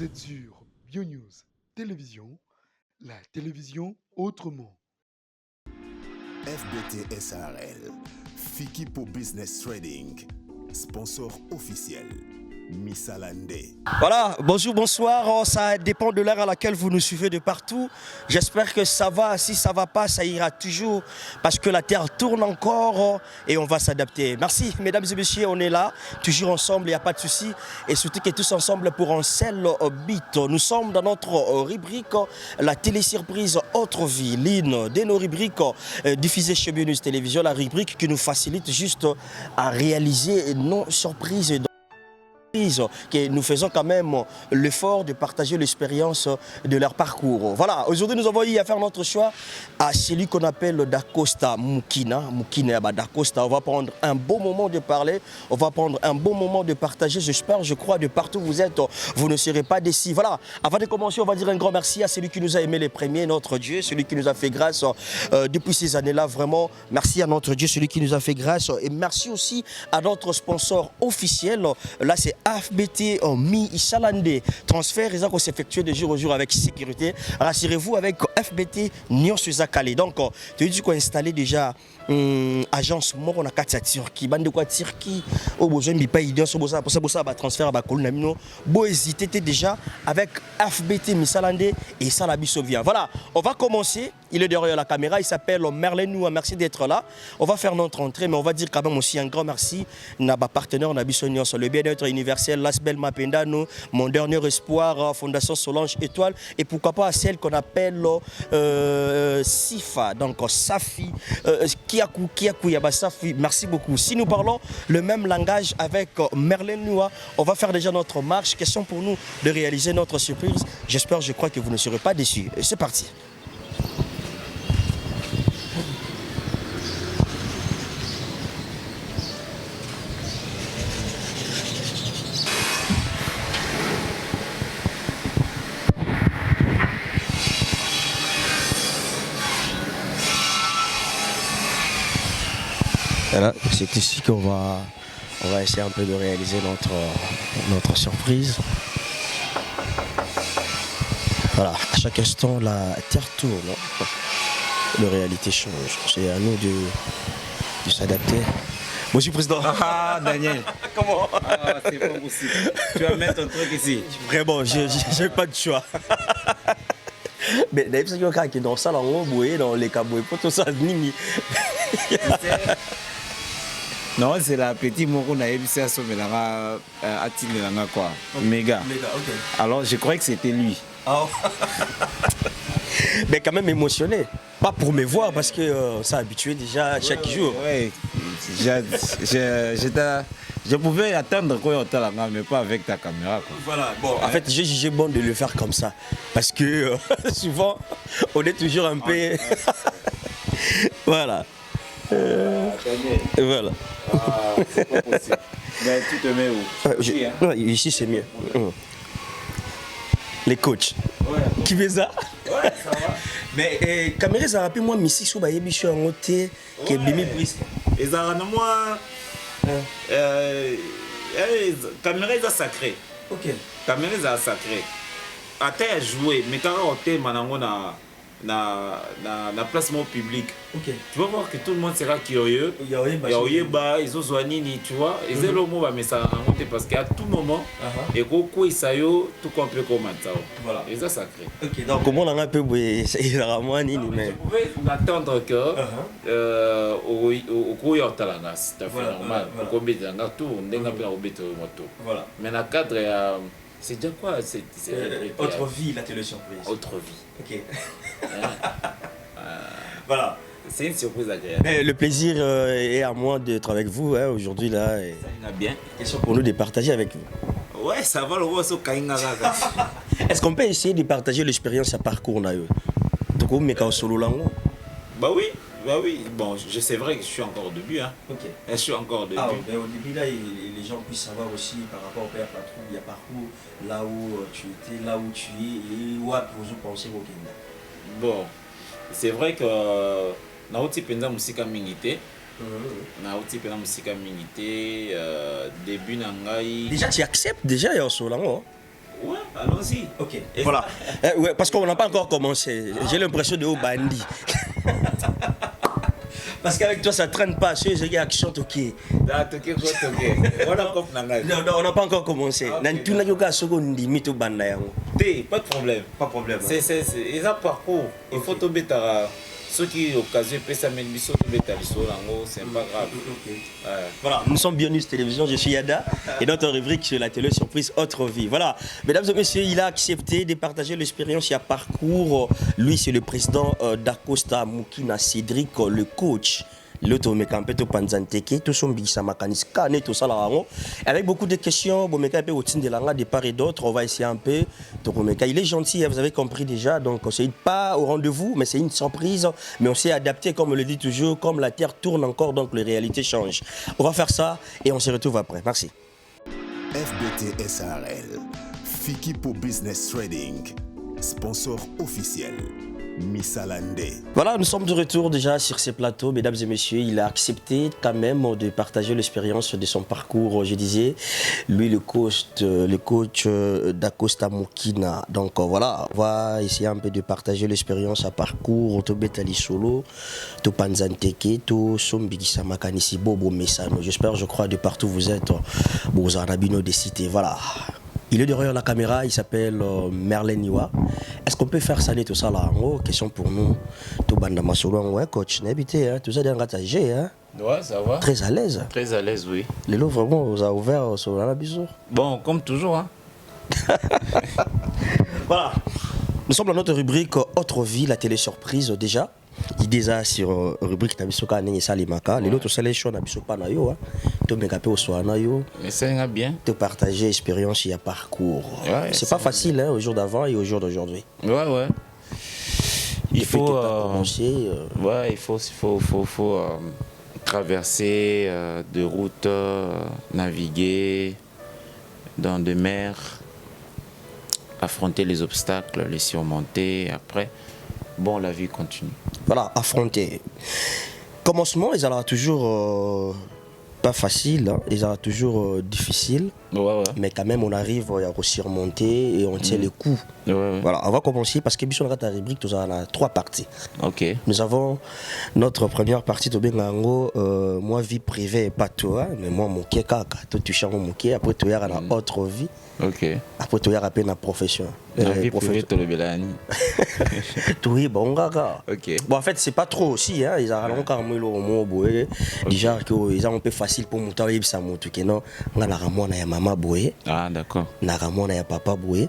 Vous êtes sur BioNews Télévision, la télévision autrement. FBT SARL, Fikipo Business Trading, sponsor officiel, Missalande. Voilà, bonjour, bonsoir, ça dépend de l'heure à laquelle vous nous suivez de partout. J'espère que ça va, si ça va pas, ça ira toujours parce que la terre tourne encore et on va s'adapter. Merci mesdames et messieurs, on est là, toujours ensemble, il n'y a pas de souci et surtout que tous ensemble pour un seul beat. Nous sommes dans notre rubrique, la télé-surprise Autre Vie, l'une de nos rubriques diffusées chez BioNews Télévision, la rubrique qui nous facilite juste à réaliser nos surprises. Que nous faisons quand même l'effort de partager l'expérience de leur parcours. Voilà, aujourd'hui nous avons eu à faire notre choix à celui qu'on appelle Dacosta Mukina. Mukina Dacosta, on va prendre un bon moment de parler, on va prendre un bon moment de partager, j'espère, je crois, de partout où vous êtes, vous ne serez pas déçus. Voilà, avant de commencer, on va dire un grand merci à celui qui nous a aimé les premiers, notre Dieu, celui qui nous a fait grâce depuis ces années-là, vraiment, merci à notre Dieu, celui qui nous a fait grâce, et merci aussi à notre sponsor officiel, là c'est FBT Missalande. Transfert, ils ont s'effectuer de jour au jour avec sécurité. Rassurez-vous avec FBT Nyon Suzakale. Donc, tu as dit qu'on a installé déjà agence moko na kati ya Turquie. Bande quoi Turquie au besoin de pas idée sur ça pour ça ba transfert ba koluna mino. Bo hésiter déjà avec FBT Missalande et ça la biso vient. Voilà, on va commencer. Il est derrière la caméra, il s'appelle Merlin Noua. Merci d'être là. On va faire notre entrée, mais on va dire quand même aussi un grand merci à ma partenaire Nabisonion sur le bien-être universel, Lasbel Mapendano, mon dernier espoir, Fondation Solange Étoile, et pourquoi pas à celle qu'on appelle Sifa, donc Safi, Kiakou Yaba Safi. Merci beaucoup. Si nous parlons le même langage avec Merlin Noua, on va faire déjà notre marche. Question pour nous de réaliser notre surprise. J'espère, je crois que vous ne serez pas déçus. C'est parti. Voilà, c'est ici qu'on va essayer un peu de réaliser notre surprise. Voilà, à chaque instant, la terre tourne, la réalité change. C'est à nous de s'adapter. Monsieur le Président. Ah, Daniel. Comment? Ah, c'est pas possible. Tu vas mettre un truc ici. Vraiment, j'ai pas de choix. Mais d'ailleurs, c'est dans ça, dans les cabouets, tout ça, nini. Non, c'est la petite moko na ebisi asomelanga atindelanga quoi. Méga. Ok. Alors, je croyais que c'était lui. Oh. Mais quand même émotionné. Pas pour me voir parce que ça habitué déjà chaque jour. Ouais. Je pouvais attendre quoi mais pas avec ta caméra quoi. Voilà. Bon, en fait, j'ai jugé bon de le faire comme ça parce que souvent on est toujours un peu voilà. Voilà. Ah, c'est pas possible. Mais tu te mets où? Ici, hein? Ouais, ici c'est mieux. Les coachs. Ouais. Qui fait ça? Ouais, ça va. Mais caméra ça rappelle moi Missi sous bayebi sur un côté qui est bimi prise. Et ça na moi caméra est sacrée. OK. Caméra est sacrée. Ata à jouer mais quand on te manango na placement public. OK. Tu vas voir que tout le monde sera curieux. Il y a ils ont nini, tu vois. Et c'est le mot va mais ça parce qu'à tout moment et quoi isayo tout complet comme ça. Voilà. Et ça sacré. OK. Donc comment on a un peu il y aura moins nini mais je pouvais attendre que au courrier talanga c'est normal. Combien de tout ndenga pe obito moto. Voilà. Mais dans cadre c'est déjà quoi? C'est Autre Vie, la télé-surprise. Autre Vie. OK. Voilà. C'est une surprise agréable. Le plaisir est à moi d'être avec vous aujourd'hui là. Et ça va bien. Question pour nous de partager avec vous. Ouais, ça va le voir sur Kainga. Est-ce qu'on peut essayer de partager l'expérience à parcours là? Donc on met quand solo là. Bah oui. Bon, c'est vrai que je suis encore au début. Hein. OK. Je suis encore au début. Ben, au début là, les gens puissent savoir aussi par rapport au père patron, il y a parcours là où tu étais, là où tu es et où vous pensez au Kenya. Bon, c'est vrai que Naouti Penza Musika Mingité. Naouti Penza Musika Mingité. Début Nangai. Déjà, tu acceptes déjà, il y a un solo là. Ouais, allons-y. Ok. Voilà. Ouais, parce qu'on n'a pas encore commencé. J'ai l'impression de haut bandit. Parce qu'avec toi, ça ne traîne pas. C'est une action ok. On n'a pas encore commencé. Pas de problème. Pas de problème. C'est un parcours. Il faut tomber ceux qui occasion ça mène mission tomber c'est pas grave. Voilà, nous sommes Bionus Télévision, je suis Yada et notre rubrique sur la télé surprise Autre Vie. Voilà, mesdames et messieurs, il a accepté de partager l'expérience et un parcours. Lui, c'est le président d'Acosta Mukina Cédric, le coach. L'autre Mekampeto Panzanteke, tout son bissa makaniska, tout ça là. Avec beaucoup de questions, bon Mekampe au de l'anga de part et d'autre, on va essayer un peu. Il est gentil, vous avez compris déjà, donc c'est pas au rendez-vous, mais c'est une surprise. Mais on s'est adapté, comme on le dit toujours, comme la terre tourne encore, donc les réalités changent. On va faire ça et on se retrouve après. Merci. FBT SARL, Fikipo Business Trading, sponsor officiel. Missalande. Voilà, nous sommes de retour déjà sur ces plateaux, mesdames et messieurs. Il a accepté quand même de partager l'expérience de son parcours. Je disais, lui, le coach d'Acosta Mukina. Donc voilà, on va essayer un peu de partager l'expérience à parcours. To Betali Solo, to Panzanteke, to Sombigisa Makanisi Bobo Messano. J'espère, je crois, de partout où vous êtes, vous en habino des cités. Voilà. Il est derrière la caméra, il s'appelle Merlin Niwa. Est-ce qu'on peut faire ça tout ça là? Question pour nous. Tout bandama solo, ouais, coach, n'habitez, hein, tout ça dans G, hein? Ouais, ça va. Très à l'aise. Très à l'aise, oui. Les lots vraiment, vous avez ouvert sur la bisou. Bon, comme toujours, hein. Voilà. Nous sommes dans notre rubrique Autre Vie, la télé surprise déjà. Il déjà sur rubrique Nabisoka Nene Salimaka. Les autres sélections Nabisoka Nayo. Tu me capé au soir Nayo. Mais ça va bien. Tu partager expérience et parcours. Ouais, c'est pas facile hein, au jour d'avant et au jour d'aujourd'hui. Ouais. Il faut ouais, il faut traverser de routes, naviguer dans des mers, affronter les obstacles, les surmonter. Après, bon, la vie continue. Voilà, affronter. Commencement, ils ont toujours pas facile, hein. Ils ont toujours difficile. Ouais. Mais quand même, on arrive à surmonter et on tient les coups. Ouais. Voilà, on va commencer parce que Bisson a ta rubrique, nous avons 3 parties. Ok. Nous avons notre première partie de Bengango, moi vie privée, pas toi, mais moi mon kaka, toi tu changes mon kaka, après tu as une autre vie. Ok. Après tu as appelé la profession. La vie privée, tu le belani. Oui, bon gaga. Ok. Bon en fait c'est pas trop aussi, hein. Ils ont encore mis le mot boé. Déjà qu'ils ont un peu facile pour monter à ça monte que non, on a la ramona ya maman boé. Ah d'accord. Na ramona ya papa boé.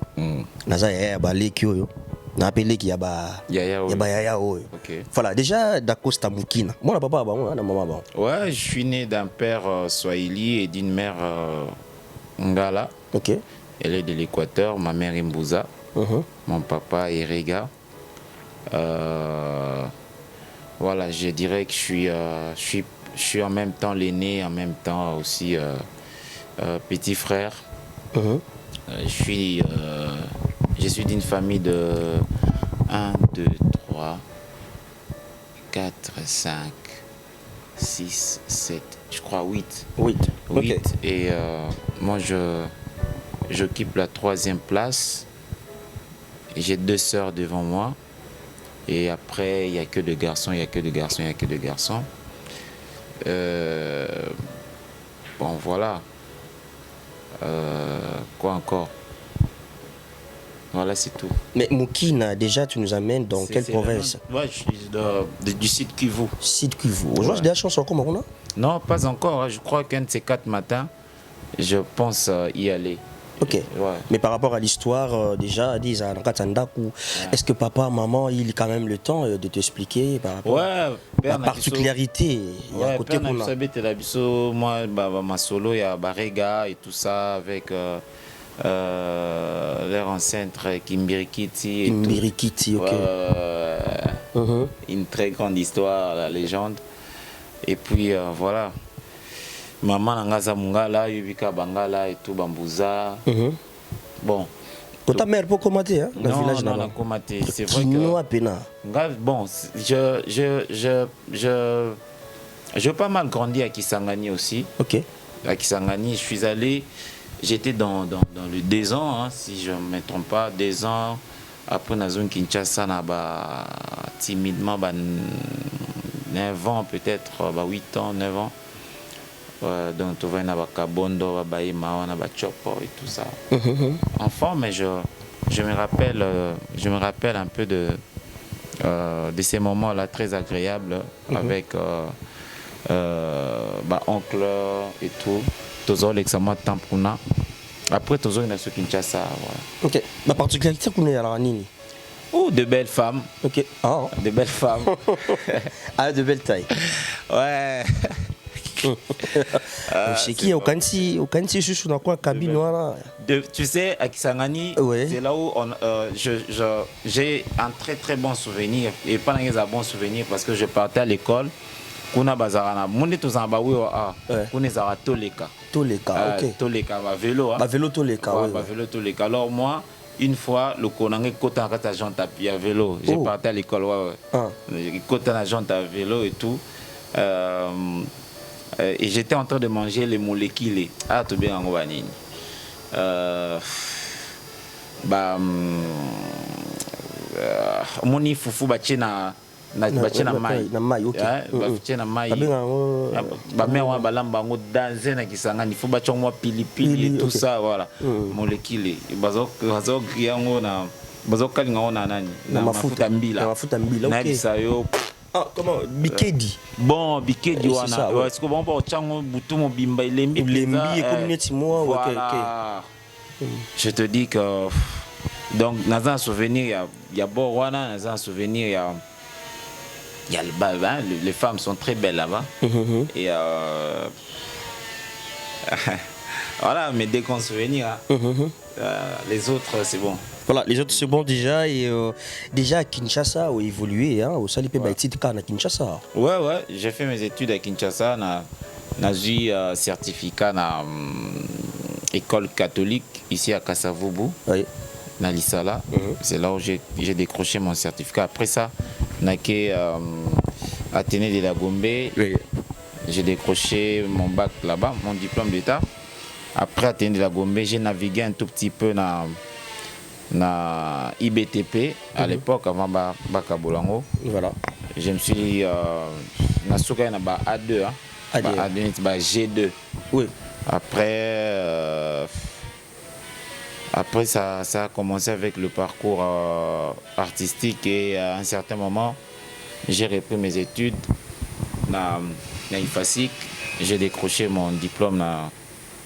Naza ya baleki yo. Na appelé qui y a yaya oyo. Ok. Voilà, déjà d'Acosta Mukina. Moi, papa, moi, maman. Ouais, je suis né d'un père Swahili et d'une mère Ngala. Ok. Elle est de l'Équateur, ma mère est Mbouza. Mon papa est Rega. Voilà, je dirais que je suis en même temps l'aîné, en même temps aussi petit frère. Je suis d'une famille de 1, 2, 3, 4, 5, 6, 7, je crois 8. 8. Okay. Et moi, j'occupe la 3e place. J'ai 2 sœurs devant moi. Et après, il n'y a que de garçons, bon, voilà. Quoi encore? Voilà, c'est tout. Mais Mukina, déjà, tu nous amènes dans quelle province? Ouais, je suis du Sud Kivu. Sud Kivu. Aujourd'hui, j'ai des chansons comme on a? Non, pas encore. Je crois qu'un de ces 4 matins, je pense y aller. Ok. Ouais. Mais par rapport à l'histoire, déjà, est-ce que papa, maman, il a quand même le temps de t'expliquer par rapport à la particularité? Ouais, côté moi, ma solo, il y a Barega et tout ça avec leur ancêtre Kimbirikiti. Kimbirikiti, ok. Une très grande histoire, la légende. Et puis voilà. Maman Nangaza Mungala, Yubika Bangala et tout, Bambouza. Bon. Quand ta mère peut commenter, hein, dans le village là-bas. Non, commenter. C'est vrai que. Bon, j'ai pas mal grandi à Kisangani aussi. Ok. À Kisangani, je suis allé j'étais dans le 2 ans, hein, si je ne me trompe pas, 2 ans. Après, dans zone Kinshasa, timidement, 9 ans peut-être, 8 ans, 9 ans. Donc, tu vois, il y a Kabondo, Baïma, Chopo et tout ça. Enfant, mais je me rappelle un peu de ces moments-là très agréables avec oncle et tout. Toujours l'examen de Tampuna. Après, toujours il y a ce Kinshasa. Voilà. Ok. La particularité, qu'on est à la Nini. Oh, de belles femmes. Ok. Ah. De belles femmes. Ah, de belles tailles. Ouais. C'est qui au Kansi je suis dans quoi cabine là. Tu sais, à Kisangani, c'est là où j'ai un très très bon souvenir. Et pas un bon souvenir parce que je partais à l'école. Kuna bazarana monde tozamba oui kuna zara toleka ok toleka ba vélo toleka ba vélo toleka. Alors moi une fois le konangé kota kata jante à pied à vélo, j'ai parti à l'école kota na jante à vélo et tout et j'étais en train de manger les molécules to bien en wanini moni fufu bachina na mai na mai ba mewa balamba ngo danser na Kisangani faut ba chongwa pilipili et tout ça voilà molécule bazo griango na bazo kalinga ona nani na mafuta mbila na bisa yo comment bikedi bon bikedi wana est-ce que bon ba chango butu mo bimba lembi et comme neti moi ok je te dis que donc dans un souvenir il y a bon wana dans un souvenir il y a les femmes sont très belles là-bas. Et voilà, mais dès qu'on se souvenir, les autres c'est bon. Voilà, les autres c'est bon déjà. Et déjà à Kinshasa, où évolué, au Salipé Baïtitka à Kinshasa. Ouais, j'ai fait mes études à Kinshasa. J'ai eu un certificat dans l'école catholique ici à Kasavubu. Oui. Dans l'Issala. C'est là où j'ai décroché mon certificat. Après ça, j'ai Athénée de la Gombe. Oui. J'ai décroché mon bac là-bas, mon diplôme d'état. Après Athénée de la Gombe, j'ai navigué un tout petit peu dans IBTP à l'époque, avant Bakabolango. Voilà. Je me suis dans A2, hein. A2, G2. Oui. Après ça a commencé avec le parcours artistique et à un certain moment, j'ai repris mes études dans l'IFASIC. J'ai décroché mon diplôme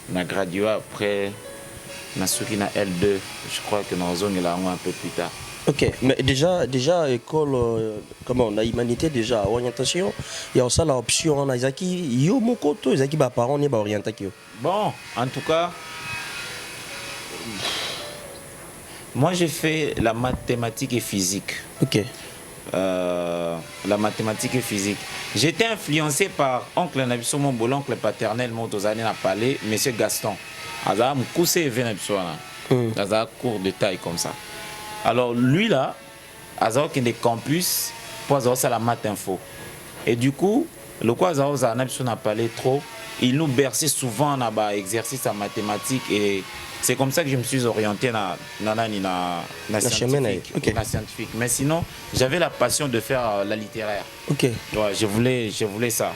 dans gradué après dans L2. Je crois que dans la zone là un peu plus tard. Ok, mais déjà école, comment on a humanité déjà orientation, il y a aussi l'option en Isaki, yo mokoto Isaki ba parents ne ba orientation. Bon, en tout cas. Moi, j'ai fait la mathématique et physique. Ok. La mathématique et physique. J'étais influencé par oncle Nabiso, mon oncle paternel, mon années à parler, monsieur Gaston. Azam Koussé Venabiswana. Dans un cours de taille comme ça. Alors, lui là, Azam qui est des campus, pour avoir ça la maths info. Et du coup, le quoi Azam n'a parlé trop, il nous berçait souvent dans l'exercice en mathématiques et c'est comme ça que je me suis orienté dans la scientifique. Mais sinon, j'avais la passion de faire la littéraire. Ok. Ouais, je voulais ça.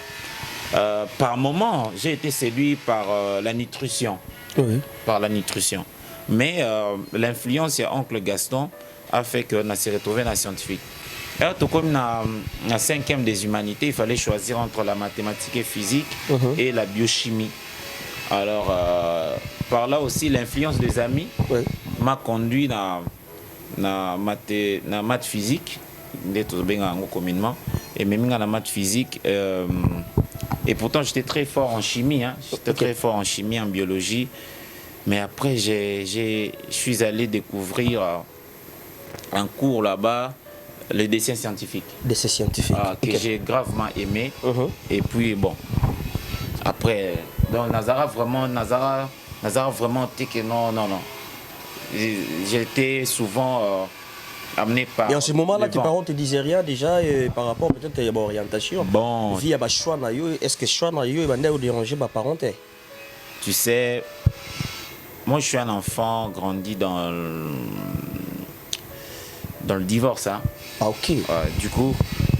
Par moment, j'ai été séduit par la nutrition. Oui. Par la nutrition. Mais l'influence de oncle Gaston a fait que je s'est retrouvé dans la scientifique. Alors, tout comme dans la 5e des humanités, il fallait choisir entre la mathématique et physique et la biochimie. Alors, par là aussi, l'influence des amis m'a conduit dans la maths physique, communément, et même dans la maths physique. Et pourtant, j'étais très fort en chimie, hein. J'étais très fort en chimie, en biologie. Mais après, je suis allé découvrir un cours là-bas, le dessin scientifique. Dessin scientifique. Que j'ai gravement aimé. Et puis, bon, après... Donc Nazara vraiment dit que non. J'étais souvent amené par... Et en ce moment-là, tes parents te disaient rien déjà par rapport peut-être à l'orientation. Bon. Via choix, est-ce que choix na yo va déranger ma parenté? Tu sais, Moi, je suis un enfant grandi dans le divorce. Hein. Ah, ok. Du coup,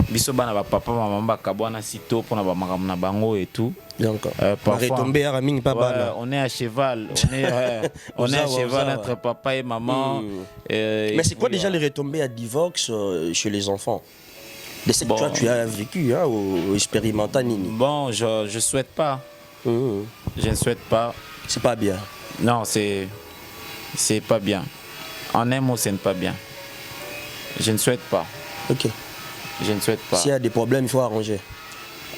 biso bana ba papa maman ba kabwana sito pour na ba makambo na bango et tout. Donc, parfois, on est à cheval. On est à cheval entre papa et maman. Mais c'est quoi déjà les retombées à divorce chez les enfants? De ce que toi, tu as vécu, hein, ou expérimental, Nini? Bon, je souhaite pas. Je ne souhaite pas. C'est pas bien. Non, c'est pas bien. En un mot, ce n'est pas bien. Je ne souhaite pas. Ok. Je ne souhaite pas. S'il y a des problèmes, il faut arranger.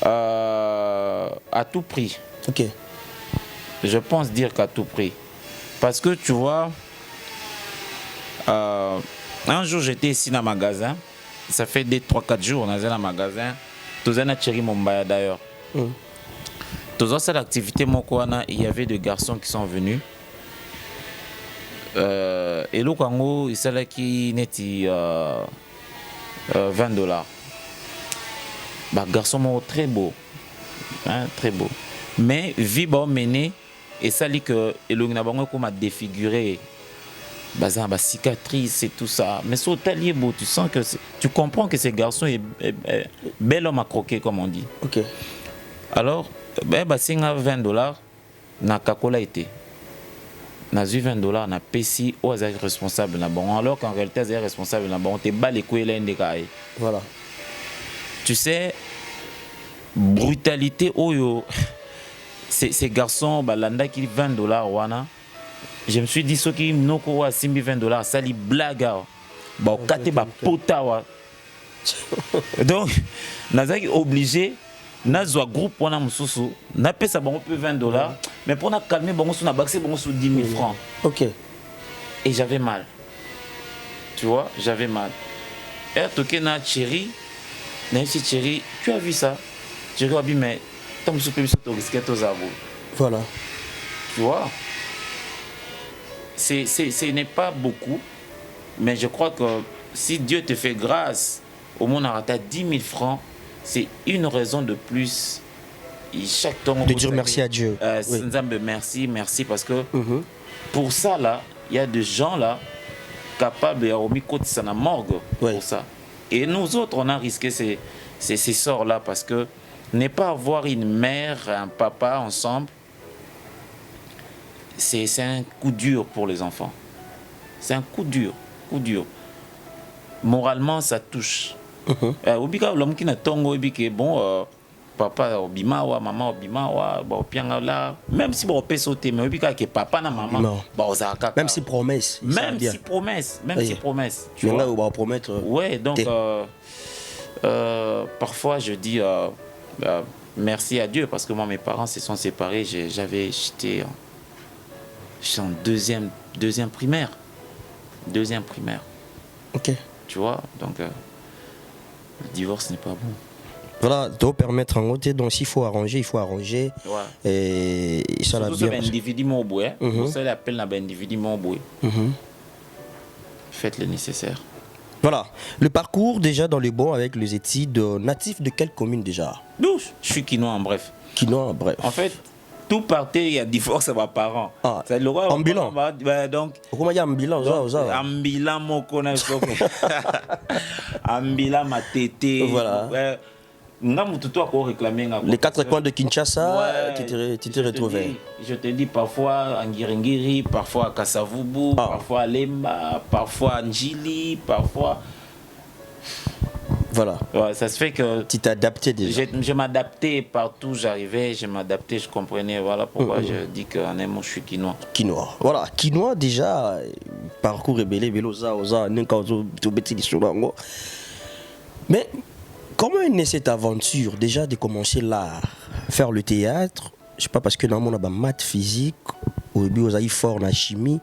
À tout prix. Ok. Je pense dire qu'à tout prix. Parce que tu vois, un jour j'étais ici dans le magasin. Ça fait 3-4 jours, on est dans le magasin. Tous les chéri Mombaya d'ailleurs. Tous cette activité, il y avait des garçons qui sont venus. Et le Congo, il s'est là qui net $20. Bah, garçon très beau. Hein, très beau. Mais vie bon mené et ça dit que le comme a défiguré. Bah, cicatrice et tout ça. Mais sur talier beau, tu sens que tu comprends que ce garçon est bel homme à croquer comme on dit. Ok. Alors, c'est $20 na kakola été. Na $20 na pesi aux responsable na bon alors qu'en réalité c'est responsable na bon te bas les couilles là. Voilà. Tu sais, brutalité oyo ces garçons balanda qui $20 wana. Je me suis dit ce qui noko wa simbi $20 ça li blaga. Ba kate ba pota wa. Donc nazaki obligé nazwa groupe wana mususu na pesa bango peu $20 mais pour na calmer bango sous na baxé bango sous 10 000 francs. OK. Et j'avais mal. Tu vois, j'avais mal. Et toké na chéri. Nancy chéri, tu as vu ça? Chéri a dit mais tant que voilà. Tu vois? Ce n'est pas beaucoup, mais je crois que si Dieu te fait grâce, au moins on a 10 000 francs, c'est une raison de plus. Et chaque temps, de dire merci à Dieu. Oui. Merci, parce que pour ça, là, il y a des gens là capables de remettre côté ça la morgue pour ça. Et nous autres, on a risqué ces sorts-là parce que ne pas avoir une mère, un papa ensemble, c'est un coup dur pour les enfants. C'est un coup dur. Moralement, ça touche. L'homme qui n'a tongo, bon, papa obimawa, maman obimawa, là, même si on peut sauter, mais que papa na maman, même si promesse. Même si promesse. Tu vois, on va promettre. Ouais, donc parfois je dis merci à Dieu parce que moi mes parents se sont séparés. J'étais en deuxième primaire. Ok. Tu vois, donc le divorce n'est pas bon. Voilà, doit permettre en côté, donc s'il faut arranger, il faut arranger. Ouais. Et ça l'a bien. Individu moboué, ça l'appelle un individu moboué. Faites le nécessaire. Voilà, le parcours déjà dans les bons avec les études, natif de quelle commune déjà? Douche. Je suis quinois en bref. En fait, tout partait, il y a divorce à mes parents. Ah, c'est le roi. En bilan. Donc. Comment il y a un bilan En bilan, mon connaît. En bilan, ma tété. Voilà. Les 4 coins de Kinshasa, tu t'es retrouvé. Je te dis parfois à Ngiringiri, parfois à Kasavubu, parfois à Lemba, parfois à Njili, parfois. Voilà. Ouais, ça se fait que. Tu t'es adapté déjà. Je m'adaptais partout, j'arrivais, je m'adaptais, je comprenais. Voilà pourquoi je dis qu'en un mot, je suis quinois. Voilà, quinois déjà, parcours rebelle, Beloza, Oza, Nenkaozo, Tobeti, Solango. Mais. Comment est née cette aventure déjà de commencer là, faire le théâtre? Je sais pas parce que dans mon maths physique, au début on a fort na chimie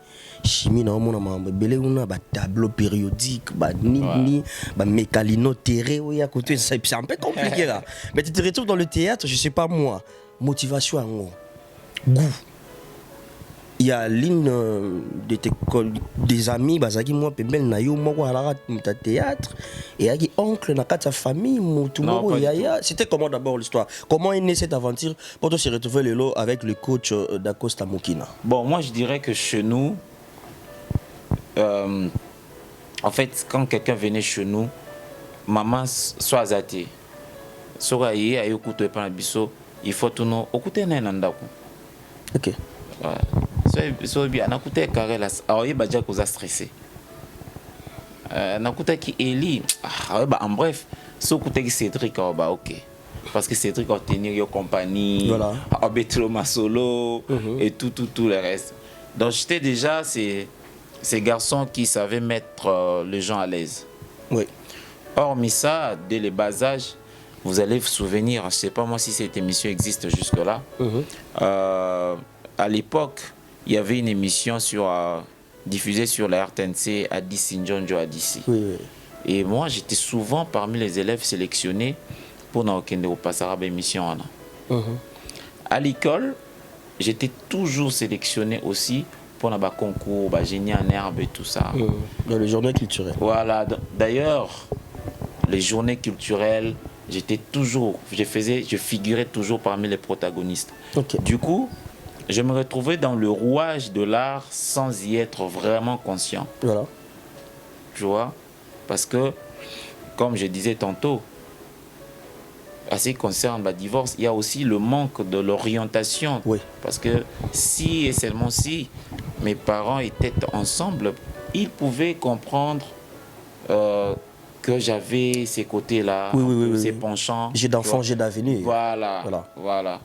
dans mon on a tableau périodique, ni mécalinothéré, c'est un peu compliqué là. Mais tu te retrouves dans le théâtre, je sais pas moi, motivation en goût. il y a l'une de tes des amis bazaki moi pembel na yo moko alaka muta théâtre et yaki oncle na kata famille mutu moko yaya. C'était comment d'abord l'histoire? Comment est née cette aventure pour se retrouver le lot avec le coach d'Acosta Mokina? Bon, moi je dirais que chez nous, en fait, quand quelqu'un venait chez nous, maman soit azati, soit yé ayo kuto e pana biso, il faut tout nous okuté na ndako. Ok. So bien nakuta carré là aoye badja koza stressé nakuta ki Eli bah en bref so kuta ki Cédric bah ok parce que Cédric a tenir yo compagnie voilà a betlo ma solo et tout le reste. Donc j'étais déjà ces garçons qui savaient mettre les gens à l'aise. Oui. Hormis ça, dès le bas âge, vous allez vous souvenir, je ne sais pas moi si cette émission existe jusque-là. À l'époque, il y avait une émission diffusée sur la RTNC à Sinjonjo à DC. Oui, oui. Et moi, j'étais souvent parmi les élèves sélectionnés pour n'aucune passer à l'émission. À l'école, j'étais toujours sélectionné aussi pour les concours, génie en herbe et tout ça. Dans les journées culturelles. Voilà. D'ailleurs, les journées culturelles, je figurais toujours parmi les protagonistes. Okay. Du coup, je me retrouvais dans le rouage de l'art sans y être vraiment conscient. Voilà. Tu vois? Parce que, comme je disais tantôt, à ce qui concerne le divorce, il y a aussi le manque de l'orientation. Oui. Parce que si et seulement si mes parents étaient ensemble, ils pouvaient comprendre que j'avais ces côtés-là, ces penchants. J'ai d'enfants, j'ai d'avenir. Voilà.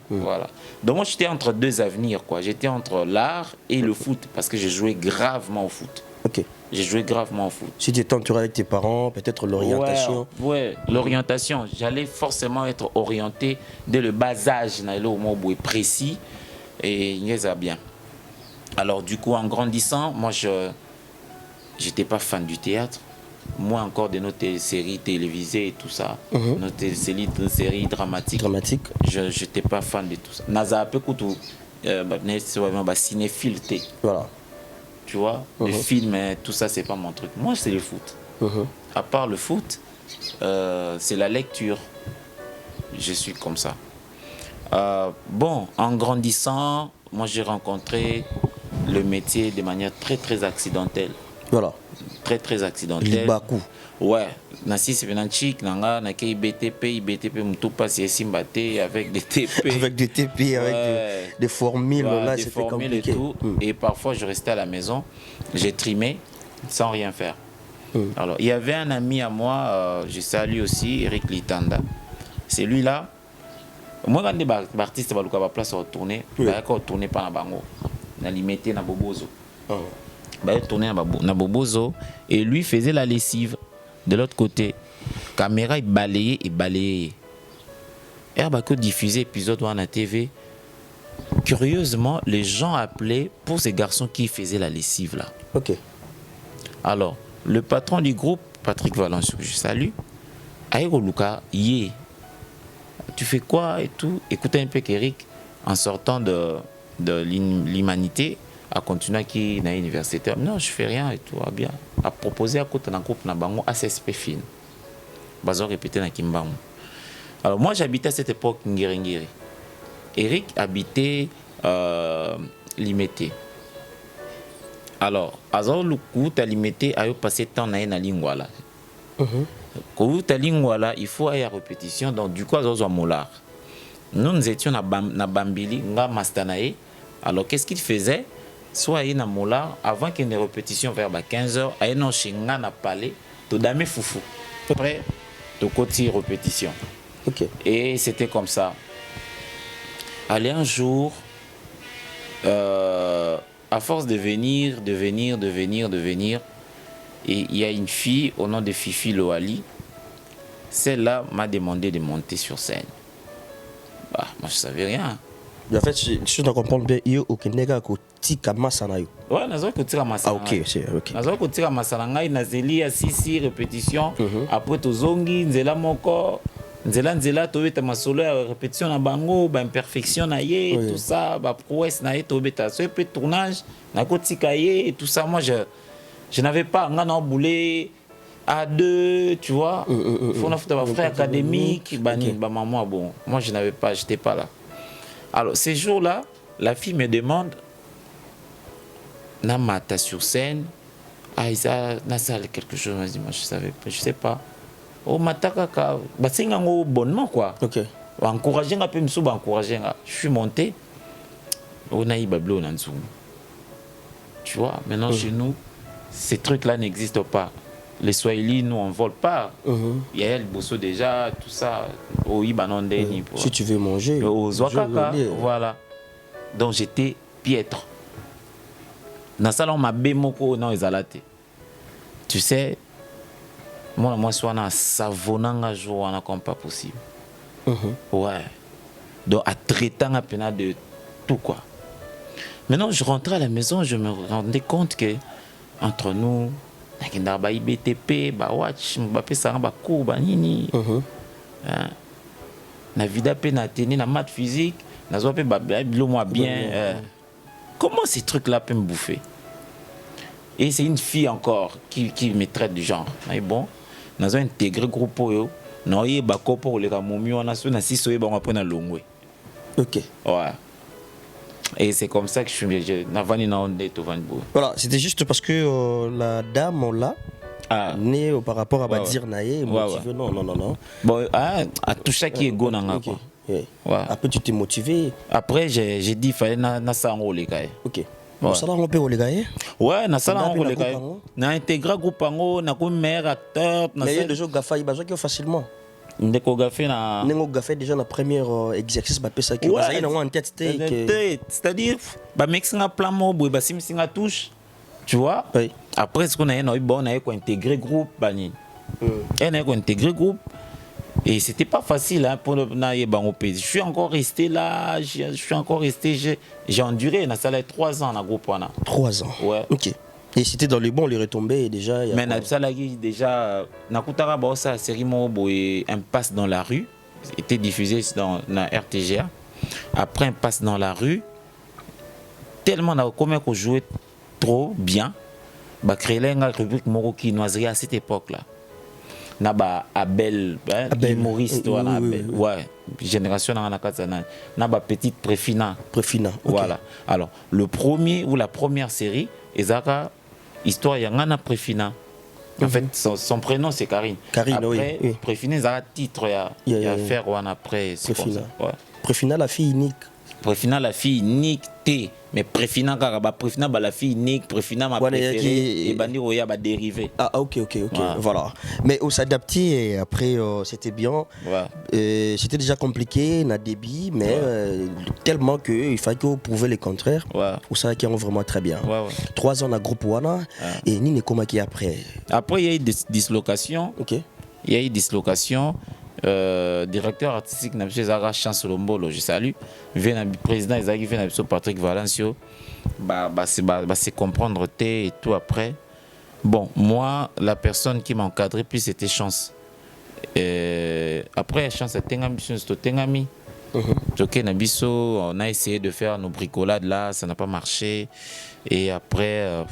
Donc moi, j'étais entre deux avenirs, quoi. J'étais entre l'art et le foot, parce que j'ai joué gravement au foot. Ok. J'ai joué gravement au foot. Si tu étais entouré avec tes parents, peut-être l'orientation. Ouais, l'orientation. J'allais forcément être orienté dès le bas âge, au mot précis, et il y a bien. Alors du coup, en grandissant, moi, je n'étais pas fan du théâtre. Moi encore de notre séries télévisées et tout ça, notre séries dramatiques. Je n'étais pas fan de tout ça. Naza un peu couteau, cinéphile. Voilà. Tu vois, les films, tout ça, c'est pas mon truc. Moi, c'est le foot. À part le foot, c'est la lecture. Je suis comme ça. Bon, en grandissant, moi, j'ai rencontré le métier de manière très accidentelle. Voilà. Très accidentelle. Ouais. Nasi c'est venant chic, nanga, nake IBTP, tout passe ici mbaté avec des TP. Avec des TP, avec des formules, là, c'était compliqué. Et tout. Et parfois, je restais à la maison, j'ai trimé sans rien faire. Alors, il y avait un ami à moi, je salue aussi, Eric Litanda. C'est lui là. Moi, quand des artistes va la place retourner, retourner par la bango, na limité na bobozo. Tourner na bobozo et lui faisait la lessive de l'autre côté. Caméra il balayait et que diffusait épisode à la TV. Curieusement, les gens appelaient pour ces garçons qui faisaient la lessive là. Ok. Alors, le patron du groupe, Patrick Valence, que je salue, Aïro Luka, tu fais quoi et tout. Écoutez un peu qu'Eric, en sortant de l'humanité, a continué à qui na université. Non, je fais rien et tout, bien. A proposé à côté d'un groupe na bango ACSP Fin. Bazo répété na Kimbango. Alors moi j'habitais à cette époque Ngiri. Eric habitait Limité. Alors, Azor Luku ta Limité a eu passé temps na Lingwala. Quand ta Lingwala, il faut aller à répétition, donc du coup Azor Molar. Nous étions na Bambili, nga Mastanae. Alors qu'est-ce qu'il faisait? Soit il y a mola avant qu'il y ait une répétition vers 15h, il y a un chinga na palais, tout dame foufou. Après, de côté répétition. Ok. Et c'était comme ça. Allez un jour, à force de venir, et il y a une fille au nom de Fifi Loali. Celle-là m'a demandé de monter sur scène. Bah, moi je savais rien. En fait, je dois comprendre bien, il y a aucun nègre qui a massanayo. Ouais, nous avons côté masana. Ah, ok, c'est ok. Nous avons côté masana, nous avons 6 répétitions. Après, tu zongi, nzela moko. nzela tobeta masolo ya répétition na bango ba imperfection na ye tout ça ba prouesse na ye tobeta so pe tournage na kotika ye et tout ça moi je n'avais pas ngana boulé à deux, tu vois. Faut avoir frère académique, ba maman bon. Moi je n'avais pas, j'étais pas là. Alors ces jours-là, la fille me demande Namata sur scène, Aïsa na salle quelque chose, moi je savais pas, je sais pas. Oh mataka ka ba singa ngo bonnement quoi. OK. Encourager un peu me sou encourager. Je suis monté. On a eu bablo na nzou. Tu vois, maintenant chez nous ces trucs-là n'existent pas. Les Swahili, nous on vole pas. Il y a le bosso déjà, tout ça. Au Ibanondeni. Si tu veux manger. Aux Ouakaka, voilà. Donc j'étais piètre. Dans ça, on m'a bémoko non ezalate. Tu sais, moi je suis en savonnant jour comme pas possible. Ouais. Donc à traitant à peine de tout quoi. Maintenant je rentrais à la maison, je me rendais compte que entre nous, nakenda ba IBTP, ba watch, Mbappé ça ba cours ba nini. Na vida pe na tenir na maths physique, na zo pe ba bilo moi bien. Comment ces trucs là peuvent me bouffer? Et c'est une fille encore qui me traite du genre. Mais bon, nous avons intégré le groupe. Nous avons ba kopo le kamomi on a su na siso ba on apprend na longwe. OK. Ouais. Et c'est comme ça que je suis navani na onde to vanbo. Voilà, c'était juste parce que la dame on l'a né par rapport à Badir Naye motivé non. Bon à tout ça qui est go nanga quoi. Ouais. Après tu t'es motivé. Après j'ai dit fallait na ça en les gars. OK. Bon, ça on peut les gars. Ouais, na ça on les gars. Na intégré groupe ango na comme meilleur acteur na ça. Les gens gafa il bazo facilement. Ndeko gafé na Nengo gafé déjà la première exercice ba pesa que ça y en tête c'est-à-dire ba mixinga plan mo boy ba simsinga touche. Tu vois? Oui. Après ce qu'on a eu bon on a intégré groupe bani. On a intégré groupe. Et c'était pas facile hein, pour naïe bangopé. Je suis encore resté là, j'ai enduré. Na salle 3 ans na groupe wana. 3 ans. Ouais. OK. Et c'était dans les bons les retombées déjà. Mais na salle déjà na kutara ba ça série mo boy un passe dans la rue était diffusé dans la RTGA. Après un passe dans la rue tellement na comment qu'on jouait trop bien. Ba créer la rubrique Moroki noiserie à cette époque là. Naba Abel, humoriste ouais, génération na katana naba petite Préfina, okay. Voilà. Alors le premier ou la première série ezaka histoire ya ngana Préfina. En fait son prénom c'est Karine. Après oui. Préfina ezaka titre ya faire one après Préfina. Ouais. Préfina la fille unique. Préfina la fille unique T. Mais Préfina Préfina la fille unique, Préfina ma préférée et Bandi Roya va dériver. Ah OK. Voilà. Mais on s'adaptait et après c'était bien. Ouais. C'était déjà compliqué, na débit mais tellement que il fallait qu'on prouve le contraire. Ouais. Ou ça qui est vraiment très bien. Ouais. 3 ans na groupe wana et ni comment qui après. Après il y a eu des dislocations. OK. Il y a eu dislocation. Directeur artistique na chez Zara Chance Lombolo, je salue. Vient le président Isaac vient Patrick Valencio. C'est comprendre et tout après. Bon, moi la personne qui m'a encadré plus c'était Chance. Après Chance c'était Tengami. OK Nabiso, on a essayé de faire nos bricolades là, ça n'a pas marché et après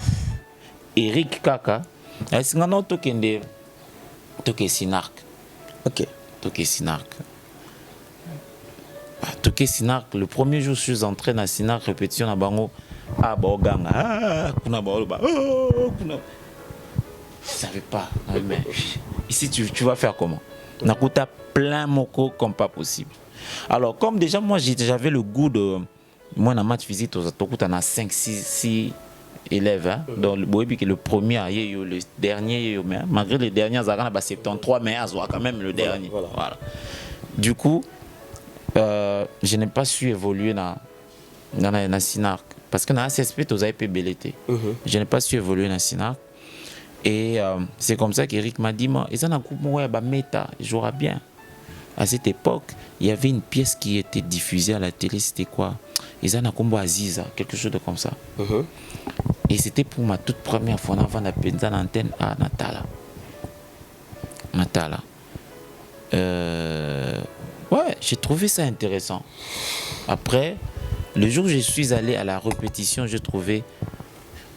Eric Kaka, est-ce qu'on a toqué Sinark. OK. Toké Sinark. Toké Sinark, le premier jour je suis entré dans Sinark, répétition à Bango. Ah, Boganga, kuna Baoloba. Je savais pas. Mais ici, tu vas faire comment? Nakuta plein moko comme pas possible. Alors, comme déjà, moi, j'avais le goût de. Moi, dans match visite, on a 5, 6 élèves. Hein? Donc, le premier, le dernier, malgré les derniers, il y a 73, mais il y a quand même le dernier. Voilà. Du coup, je n'ai pas su évoluer dans Sinark. Parce que dans ACSP, tu as PBLT. Je n'ai pas su évoluer dans Sinark. Et c'est comme ça qu'Eric m'a dit, moi, ils ont un groupe méta, il jouera bien. À cette époque, il y avait une pièce qui était diffusée à la télé, c'était quoi? Ils ont un combo Aziza, quelque chose de comme ça. Et c'était pour ma toute première fois avant d'appeler l'antenne à Natala. Ouais, j'ai trouvé ça intéressant. Après, le jour où je suis allé à la répétition, j'ai trouvé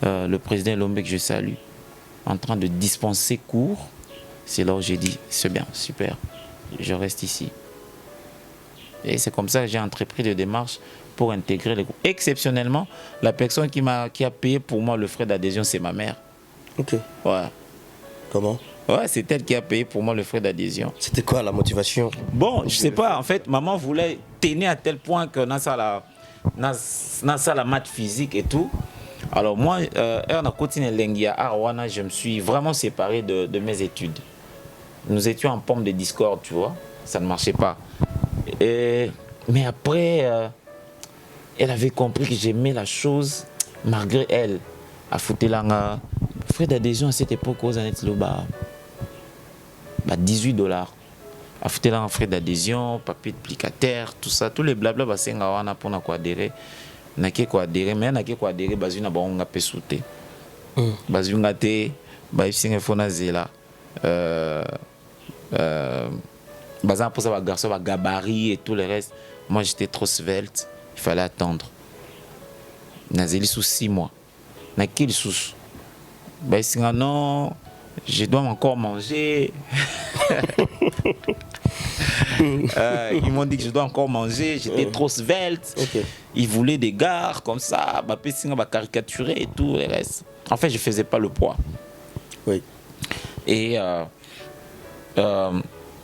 le président Lombe que je salue en train de dispenser cours. C'est là où j'ai dit, c'est bien, super, je reste ici. Et c'est comme ça que j'ai entrepris des démarches pour intégrer les groupes. Exceptionnellement, la personne qui a payé pour moi le frais d'adhésion, c'est ma mère. Ok. Ouais. Comment? Ouais, c'est elle qui a payé pour moi le frais d'adhésion. C'était quoi la motivation? Bon, je sais pas. En fait, maman voulait tenir à tel point que dans ça la maths physique et tout. Alors moi, on a continué l'engia Arwana, je me suis vraiment séparé de mes études. Nous étions en pomme de discorde, tu vois. Ça ne marchait pas. Mais après, elle avait compris que j'aimais la chose malgré elle. A foutu l'anga. Frais d'adhésion à cette époque aux années de bah, $18. A foutu l'anga frais d'adhésion, papier de plicataire, tout ça, tous les blabla bah c'est ngawana pour na quoi adhérer. Na qui quoi adhérer, mais na qui quoi adhérer bazu na ba on a pesouté. Bazu ngate, ba isinga fona zela. Bazan pour ça ba garçon ba gabarit et tout le reste. Moi j'étais trop svelte, il fallait attendre. Nazeli sous 6 mois. Na quel sous? Bah isinga non, je dois encore manger. Ils m'ont dit que je dois encore manger, j'étais trop svelte. Okay. Ils voulaient des gares comme ça, bah caricaturer et tout le reste. En fait, je faisais pas le poids. Oui. Et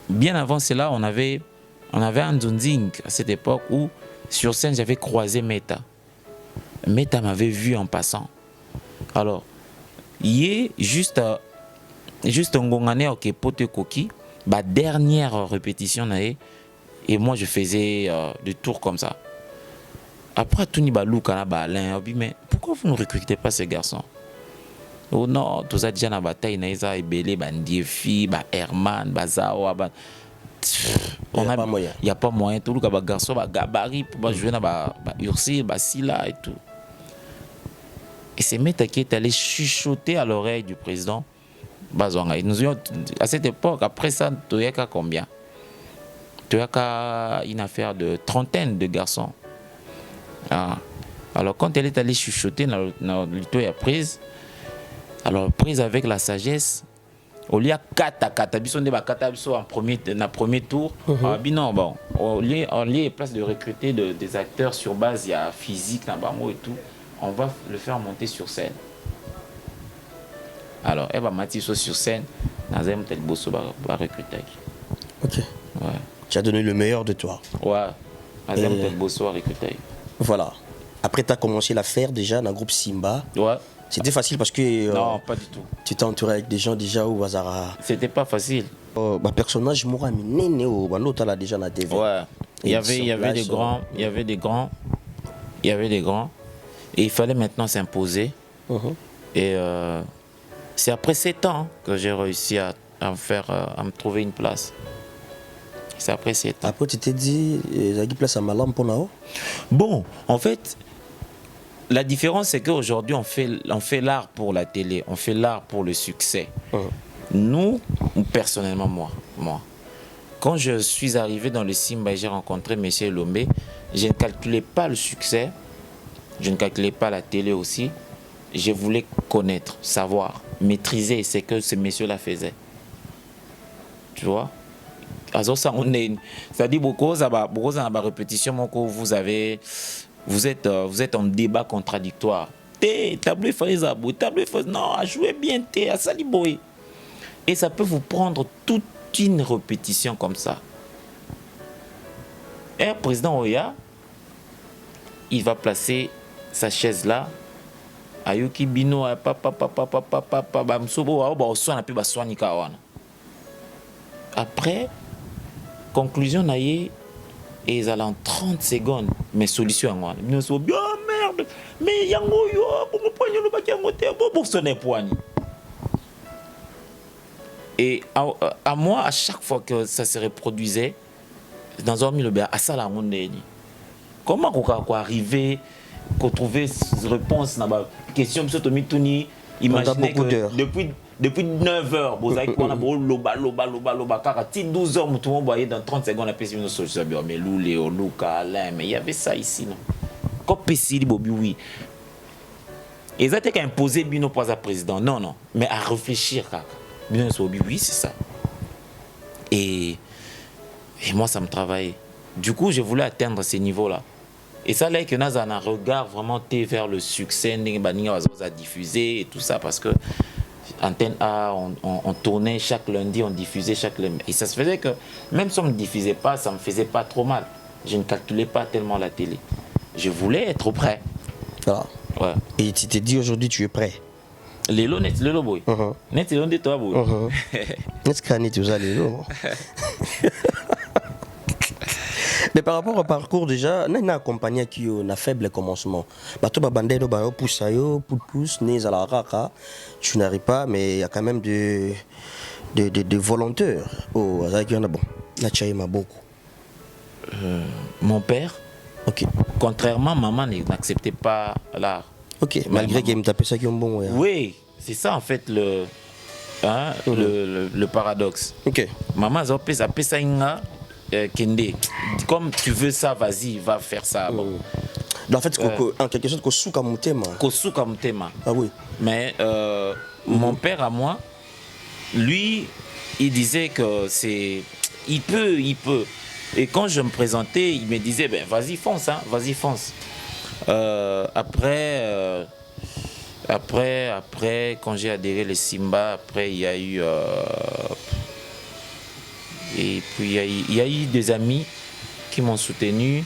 bien avant cela, on avait un Nzonzing à cette époque où sur scène j'avais croisé Meta. Meta m'avait vu en passant. Alors, il est juste un gongane ok pote koki, bah dernière répétition nae, et moi je faisais des tours comme ça. Après tout ni balou kana ba Alain, mais pourquoi vous ne recrutez pas ces garçons? Oh non, tout ça déjà na bataille naïsa et belé bandie fi ba Herman bazawa ba il y a pas moyen tout le ba garçon ba gabarit pour jouer na ba Ursil ba Sila et tout. Et c'est Meta qui est allé chuchoter à l'oreille du président Bazouanga. Nous avions, à cette époque, après ça, Toyaka combien? Toyaka une affaire de trentaine de garçons. Ah. Alors quand elle est allée chuchoter dans le prise, alors prise avec la sagesse, au lieu de en premier tour, non, bon, au lieu place de recruter des acteurs sur base il y a physique, et tout, on va le faire monter sur scène. Alors, elle va mettre sur scène, Nazem tel bosso va recruter. Ok. Ouais. Tu as donné le meilleur de toi. Ouais. Nazem tel bosso va recruter. Voilà. Après, tu as commencé à faire déjà dans le groupe Simba. Ouais. C'était facile parce que. Non, pas du tout. Tu t'es entouré avec des gens déjà au hasard. C'était pas facile. Personnage, moi, néné, l'autre là déjà dans la TV. Ouais. Il y avait des grands. Et il fallait maintenant s'imposer. Et c'est après 7 ans que j'ai réussi à me trouver une place. C'est après 7 ans. Après, tu t'es dit, il y a une place à Malam pour nous? Bon, en fait, la différence, c'est qu'aujourd'hui, on fait l'art pour la télé, on fait l'art pour le succès. Nous, personnellement, moi, quand je suis arrivé dans le Simba et j'ai rencontré M. Lombe, je ne calculais pas le succès, je ne calculais pas la télé aussi. Je voulais connaître, savoir, maîtriser ce que ce monsieur-là faisait. Tu vois? Ça dit beaucoup, ça va répétition, vous êtes en débat contradictoire. Non, à jouer bien, à saliboy. Et ça peut vous prendre toute une répétition comme ça. Et un président Oya, il va placer sa chaise là. Ayoki bino après conclusion naïe et ils allaient en 30 secondes mais solution en merde mais yango yo pour me poigner le bac yango te bon sonner poigne. Et à moi à chaque fois que ça se reproduisait dans un milieu à ça la monde comment qu'on arriver qu'on trouver réponse dans la question monsieur Tomi Tuni imaginez que depuis 9h, vous avez quoi, loba, 12h, tout le monde voyait dans 30 secondes, on a passé une solution. Mais Lou, Léo, Luca, Alain, mais il y avait ça ici, non? Quand Pessili, Bobi, oui. Et ça, c'est qu'à imposer Bino pas à président. Non, non. Mais à réfléchir, Bino Bobi, oui, c'est ça. Et moi, ça me travaillait. Du coup, je voulais atteindre ces niveaux-là. Et ça, là, que nous avons un regard vraiment vers le succès, nous avons diffusé et tout ça, parce que Antenne A, on tournait chaque lundi, on diffusait chaque lundi. Et ça se faisait que, même si on ne diffusait pas, ça ne me faisait pas trop mal. Je ne calculais pas tellement la télé. Je voulais être prêt. Voilà. Ouais. Et tu t'es dit aujourd'hui, tu es prêt? Lélo, net, Lélo, boy. Net, Lélo, de toi, boy. Est-ce qu'il y a tout ça, Lélo? Mais par rapport au parcours déjà, on a accompagné qui a un faible commencement. Bato babandé no ba pousse yo pousse né à la raka, tu n'arrives pas, mais il y a quand même de volontaires. Oh, avec bon, la chaïma beaucoup. Mon père, ok. Contrairement, maman n'acceptait pas l'art. Ok, malgré qu'il me tapait ça qui est bon. Ouais. Oui, c'est ça en fait le paradoxe. Ok. Maman a appelé ça Kende. Comme tu veux ça, vas-y, va faire ça. Bon. En fait, en quelque sorte, Kosuka Mutema. Kosuka Mutema. Ah oui. Mais mon père à moi, lui, il disait que c'est. Il peut. Et quand je me présentais, il me disait, ben vas-y, fonce, hein, vas-y, fonce. Après, quand j'ai adhéré les Simba, après, il y a eu. Et puis il y a eu des amis qui m'ont soutenu.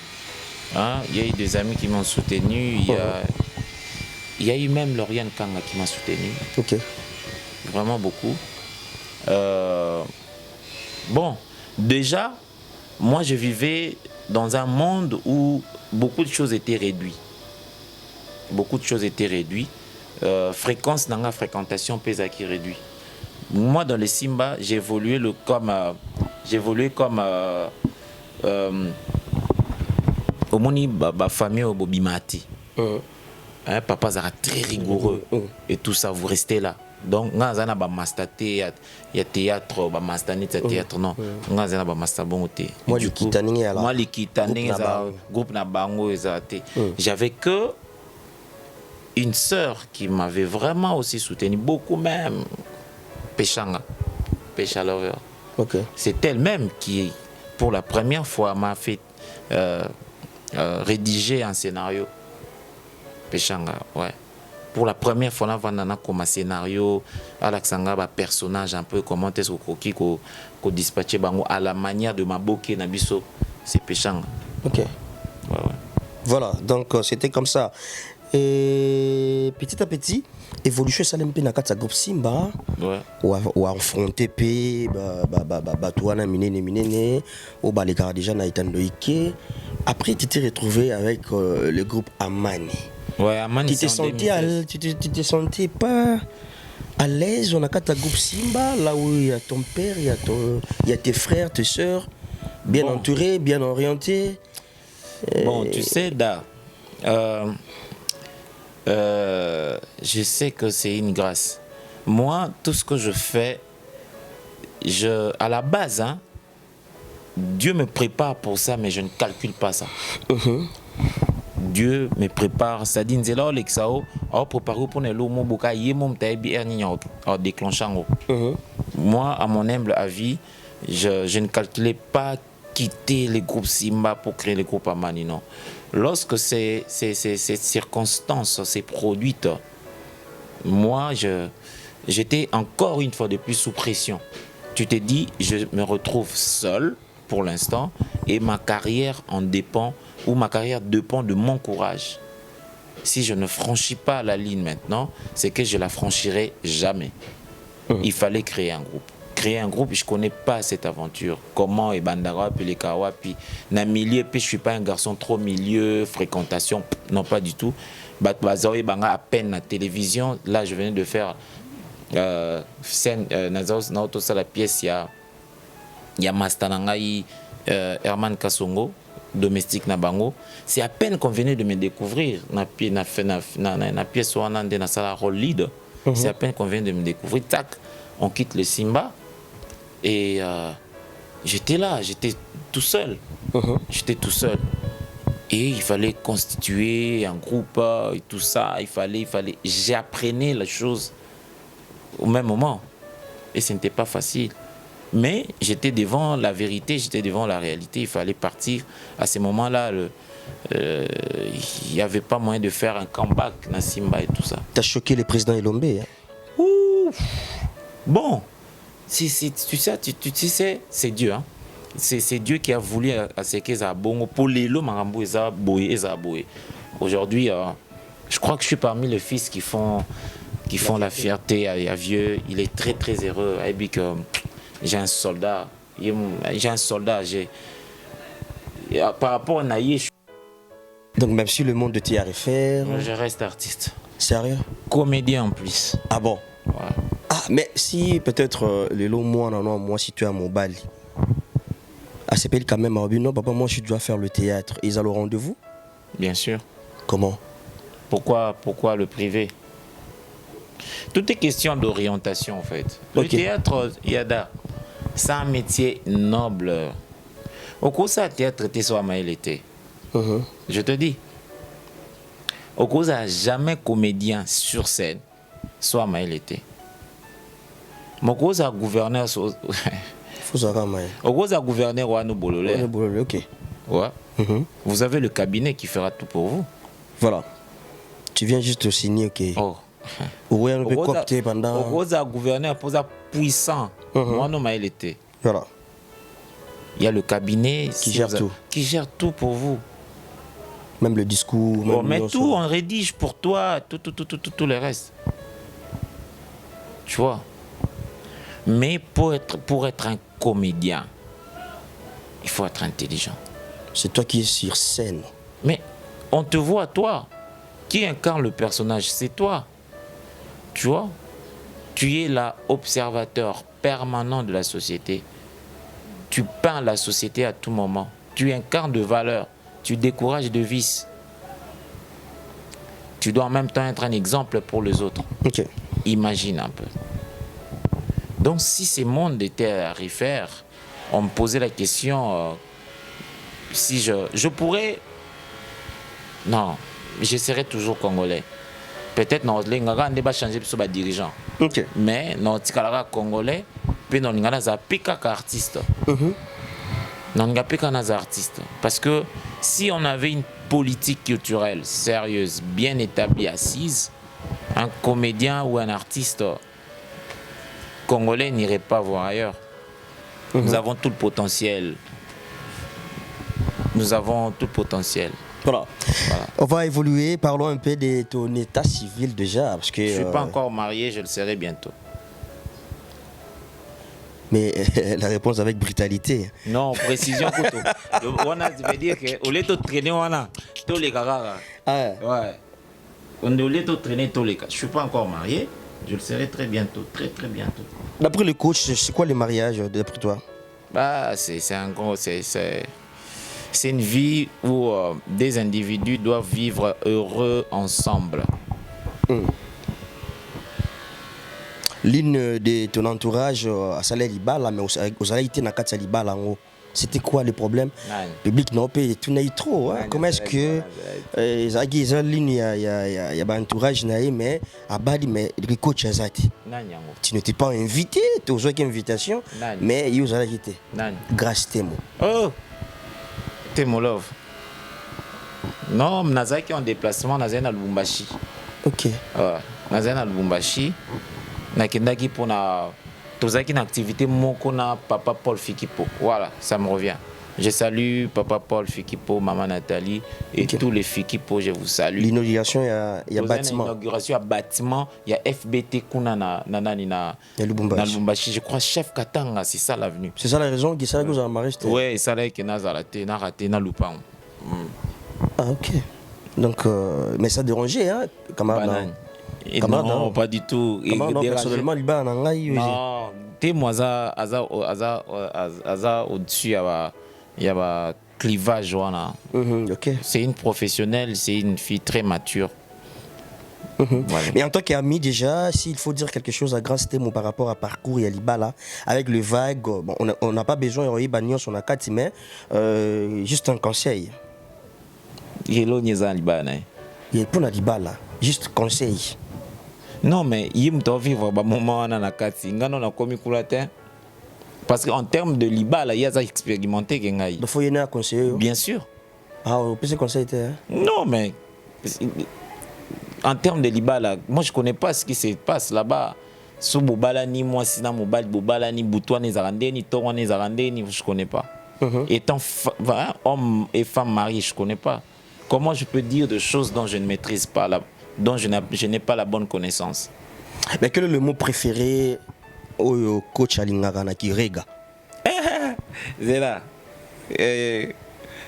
Hein? Il y a eu des amis qui m'ont soutenu. Il y a eu même Lauriane Kanga qui m'a soutenu. Ok. Vraiment beaucoup. Bon, déjà, moi je vivais dans un monde où beaucoup de choses étaient réduites. Beaucoup de choses étaient réduites. Fréquence dans la fréquentation pesa qui réduit. Moi dans les Simba, j'ai évolué comme au moni ba famille au Bobimati. Hein, papa sera très rigoureux et tout ça, vous restez là. Donc ngazana ba mastaté ya théâtre ba mastanit théâtre non ngazana ba mastabongoté. Moi du kitaningi ala. Moi les kitaningi za groupe na bango ezate. J'avais que une sœur qui m'avait vraiment aussi soutenu beaucoup même. Péchanga, Pécha Lover. Okay. C'est elle-même qui, pour la première fois, m'a fait rédiger un scénario. Péchanga, ouais. Pour la première fois, on a comme un scénario, Alexandra, un personnage un peu, comment est-ce qu'on dispatche à la manière de Maboké Nabiso. C'est Péchanga. Ok. Ouais, ouais. Voilà, donc c'était comme ça. Et petit à petit, évolution ça l'empé na kata groupe Simba. Ouais. Ou affronter pe batouana minene ou les gars déjà na itando ike. Après tu t'es retrouvé avec le groupe Amani. Ouais, Amani. Tu t'es senti pas à l'aise on a kata groupe Simba là où il y a ton père, il y a tes frères, tes sœurs bien entourés, bien orientés. Bon, tu sais je sais que c'est une grâce. Moi, tout ce que je fais, à la base, hein, Dieu me prépare pour ça, mais je ne calcule pas ça. Dieu me prépare. Ça dit, Nzela Olexao, préparer pour les lots, mon boka, yémom taïbi ernignot, déclenchant. Moi, à mon humble avis, je ne calculais pas quitter les groupes Simba pour créer les groupes Amani, non. Lorsque cette circonstance s'est produite, moi, j'étais encore une fois de plus sous pression. Tu te dis, je me retrouve seul pour l'instant et ma carrière en dépend, ou ma carrière dépend de mon courage. Si je ne franchis pas la ligne maintenant, c'est que je la franchirai jamais. Il fallait créer un groupe. Créer un groupe, je ne connais pas cette aventure. Comment et Bandara, puis les Kawa, puis na milieu, puis je ne suis pas un garçon trop milieu, fréquentation, non pas du tout. Bazaoui Banga à peine la télévision. Là, je venais de faire scène, la pièce, il y a Mastanangaï, Herman Kasongo, domestique Nabango. C'est à peine qu'on venait de me découvrir. Na pièce Wanande na sala rôle lead. C'est à peine qu'on vient de me découvrir. Tac, on quitte le Simba. Et j'étais là, j'étais tout seul. J'étais tout seul. Et il fallait constituer un groupe et tout ça. Il fallait. J'apprenais la chose au même moment. Et ce n'était pas facile. Mais j'étais devant la vérité, j'étais devant la réalité. Il fallait partir. À ce moment-là, il n'y avait pas moyen de faire un comeback dans Simba et tout ça. T'as choqué le président Elombe. Hein? Ouh. Bon, tu sais, c'est Dieu. Hein? C'est Dieu qui a voulu à ce qu'ils aient bon pour les lots marambo et aujourd'hui, je crois que je suis parmi les fils qui font la fierté à Vieux. Il est très très heureux. J'ai un soldat. Par rapport à Naïe, donc même si le monde de TRFR... je reste artiste. Sérieux? Comédien en plus. Ah bon? Ouais. Ah, mais si peut-être les lots, moi si tu es à mon bal, à ce pays quand même, non, papa, moi je dois faire le théâtre. Ils ont le rendez-vous? Bien sûr. Comment? Pourquoi le privé? Tout est question d'orientation en fait. Le théâtre, Yada, c'est un métier noble. Au cours de ça, théâtre, tu soit maïl était. Je te dis. Au cours de jamais comédien sur scène, soit maïl était. Mon cause à gouverneur. Au cause à gouverneur, ok. Ouais. Vous avez le cabinet qui fera tout pour vous. Voilà. Tu viens juste signer, ok. Oh. Ou on peut coopter pendant. Au cause à gouverneur, pour ça puissant. Moi, non, mais il était. Voilà. Il y a le cabinet qui gère tout. Qui gère tout pour vous. Même le discours. Même mais tout, on rédige pour toi, tout le reste. Tu vois. Mais pour être un comédien, il faut être intelligent. C'est toi qui es sur scène. Mais on te voit, toi, qui incarne le personnage, c'est toi. Tu vois, tu es l'observateur permanent de la société. Tu peins la société à tout moment. Tu incarnes de valeurs. Tu décourages de vices. Tu dois en même temps être un exemple pour les autres. Okay. Imagine un peu. Donc si ces mondes étaient à refaire, on me posait la question si je pourrais... Non, je serais toujours congolais. Peut-être non, les Ngara ne va changer sur les dirigeants. Okay. Mais non, tu es congolais, puis non, Ngara za pika artiste. Non, Ngara pika artiste. Parce que si on avait une politique culturelle sérieuse, bien établie, assise, un comédien ou un artiste congolais n'irait pas voir ailleurs. Nous avons tout le potentiel. Nous avons tout le potentiel. Voilà. On va évoluer. Parlons un peu de ton état civil déjà. Parce que, je ne suis pas encore marié, je le serai bientôt. Mais la réponse avec brutalité. Non, précision. On veut dire qu'au lieu de traîner, on a tous les gars. Ouais. Au lieu de traîner tous les gars. Je ne suis pas encore marié, je le serai très bientôt. Très très bientôt. D'après le coach, c'est quoi le mariage d'après toi? C'est un gros. C'est une vie où des individus doivent vivre heureux ensemble. L'une de ton entourage à Salé Libala, mais aux Alaïté Nakatsa Libala, c'était quoi le problème? Le public n'a pas tout naï trop. Comment est-ce que les lignes, il y a un entourage naï, mais à Bali, mais le coach Azati. Tu n'étais pas invité, tu as une invitation, mais il y a été. Grâce Temo. Oh! Temo Love. Non, Nazaki en déplacement, Nazaki à Lubumbashi. Ok. Nazaki à Lubumbashi. Nakendaki pour na tozaki une activité mokona papa Paul Fikipo. Voilà, ça me revient. Je salue papa Paul Fikipo, maman Nathalie et tous les Fikipo, je vous salue. L'inauguration il y a bâtiment. L'inauguration il y a bâtiment, il y a FBT kuna na Lubumbashi. Je crois chef Katanga, c'est ça l'avenue. C'est ça la raison qui ça que vous avez marié. Ouais, ça là que nazarate, na raté na lupang. Ah OK. Donc mais ça dérangeait hein camarade. Non, pas du tout. Non, personnellement, non, t'es moi au-dessus, il y a un clivage. Okay. C'est une professionnelle, c'est une fille très mature. Voilà. Mais en tant qu'ami, déjà, s'il faut dire quelque chose à Grand Stémo par rapport à parcours et à Libala, avec le vague, bon, on n'a pas besoin de Bagnon, on a 4 mais juste un conseil. Yelo Nizan Libana. Il est pour la Libala, juste conseil. Non, mais il me vivre un moment dans la carte. Il y a un commis coulatin. Parce qu'en termes de Libala, il y a expérimenté. Il faut y avoir un conseil. Bien sûr. Ah, on peut se conseiller. Non, mais en termes de Libala, moi je ne connais pas ce qui se passe là-bas. Sous Bobala, ni moi, Sina Mobal, Bobala, ni Boutouan, ni Zarande, ni Toran, ni Zarande, je ne connais pas. Étant homme et femme mariés, je ne connais pas. Comment je peux dire des choses dont je ne maîtrise pas, dont je n'ai pas la bonne connaissance? Mais quel est le mot préféré au coach Alingara qui rega? C'est là.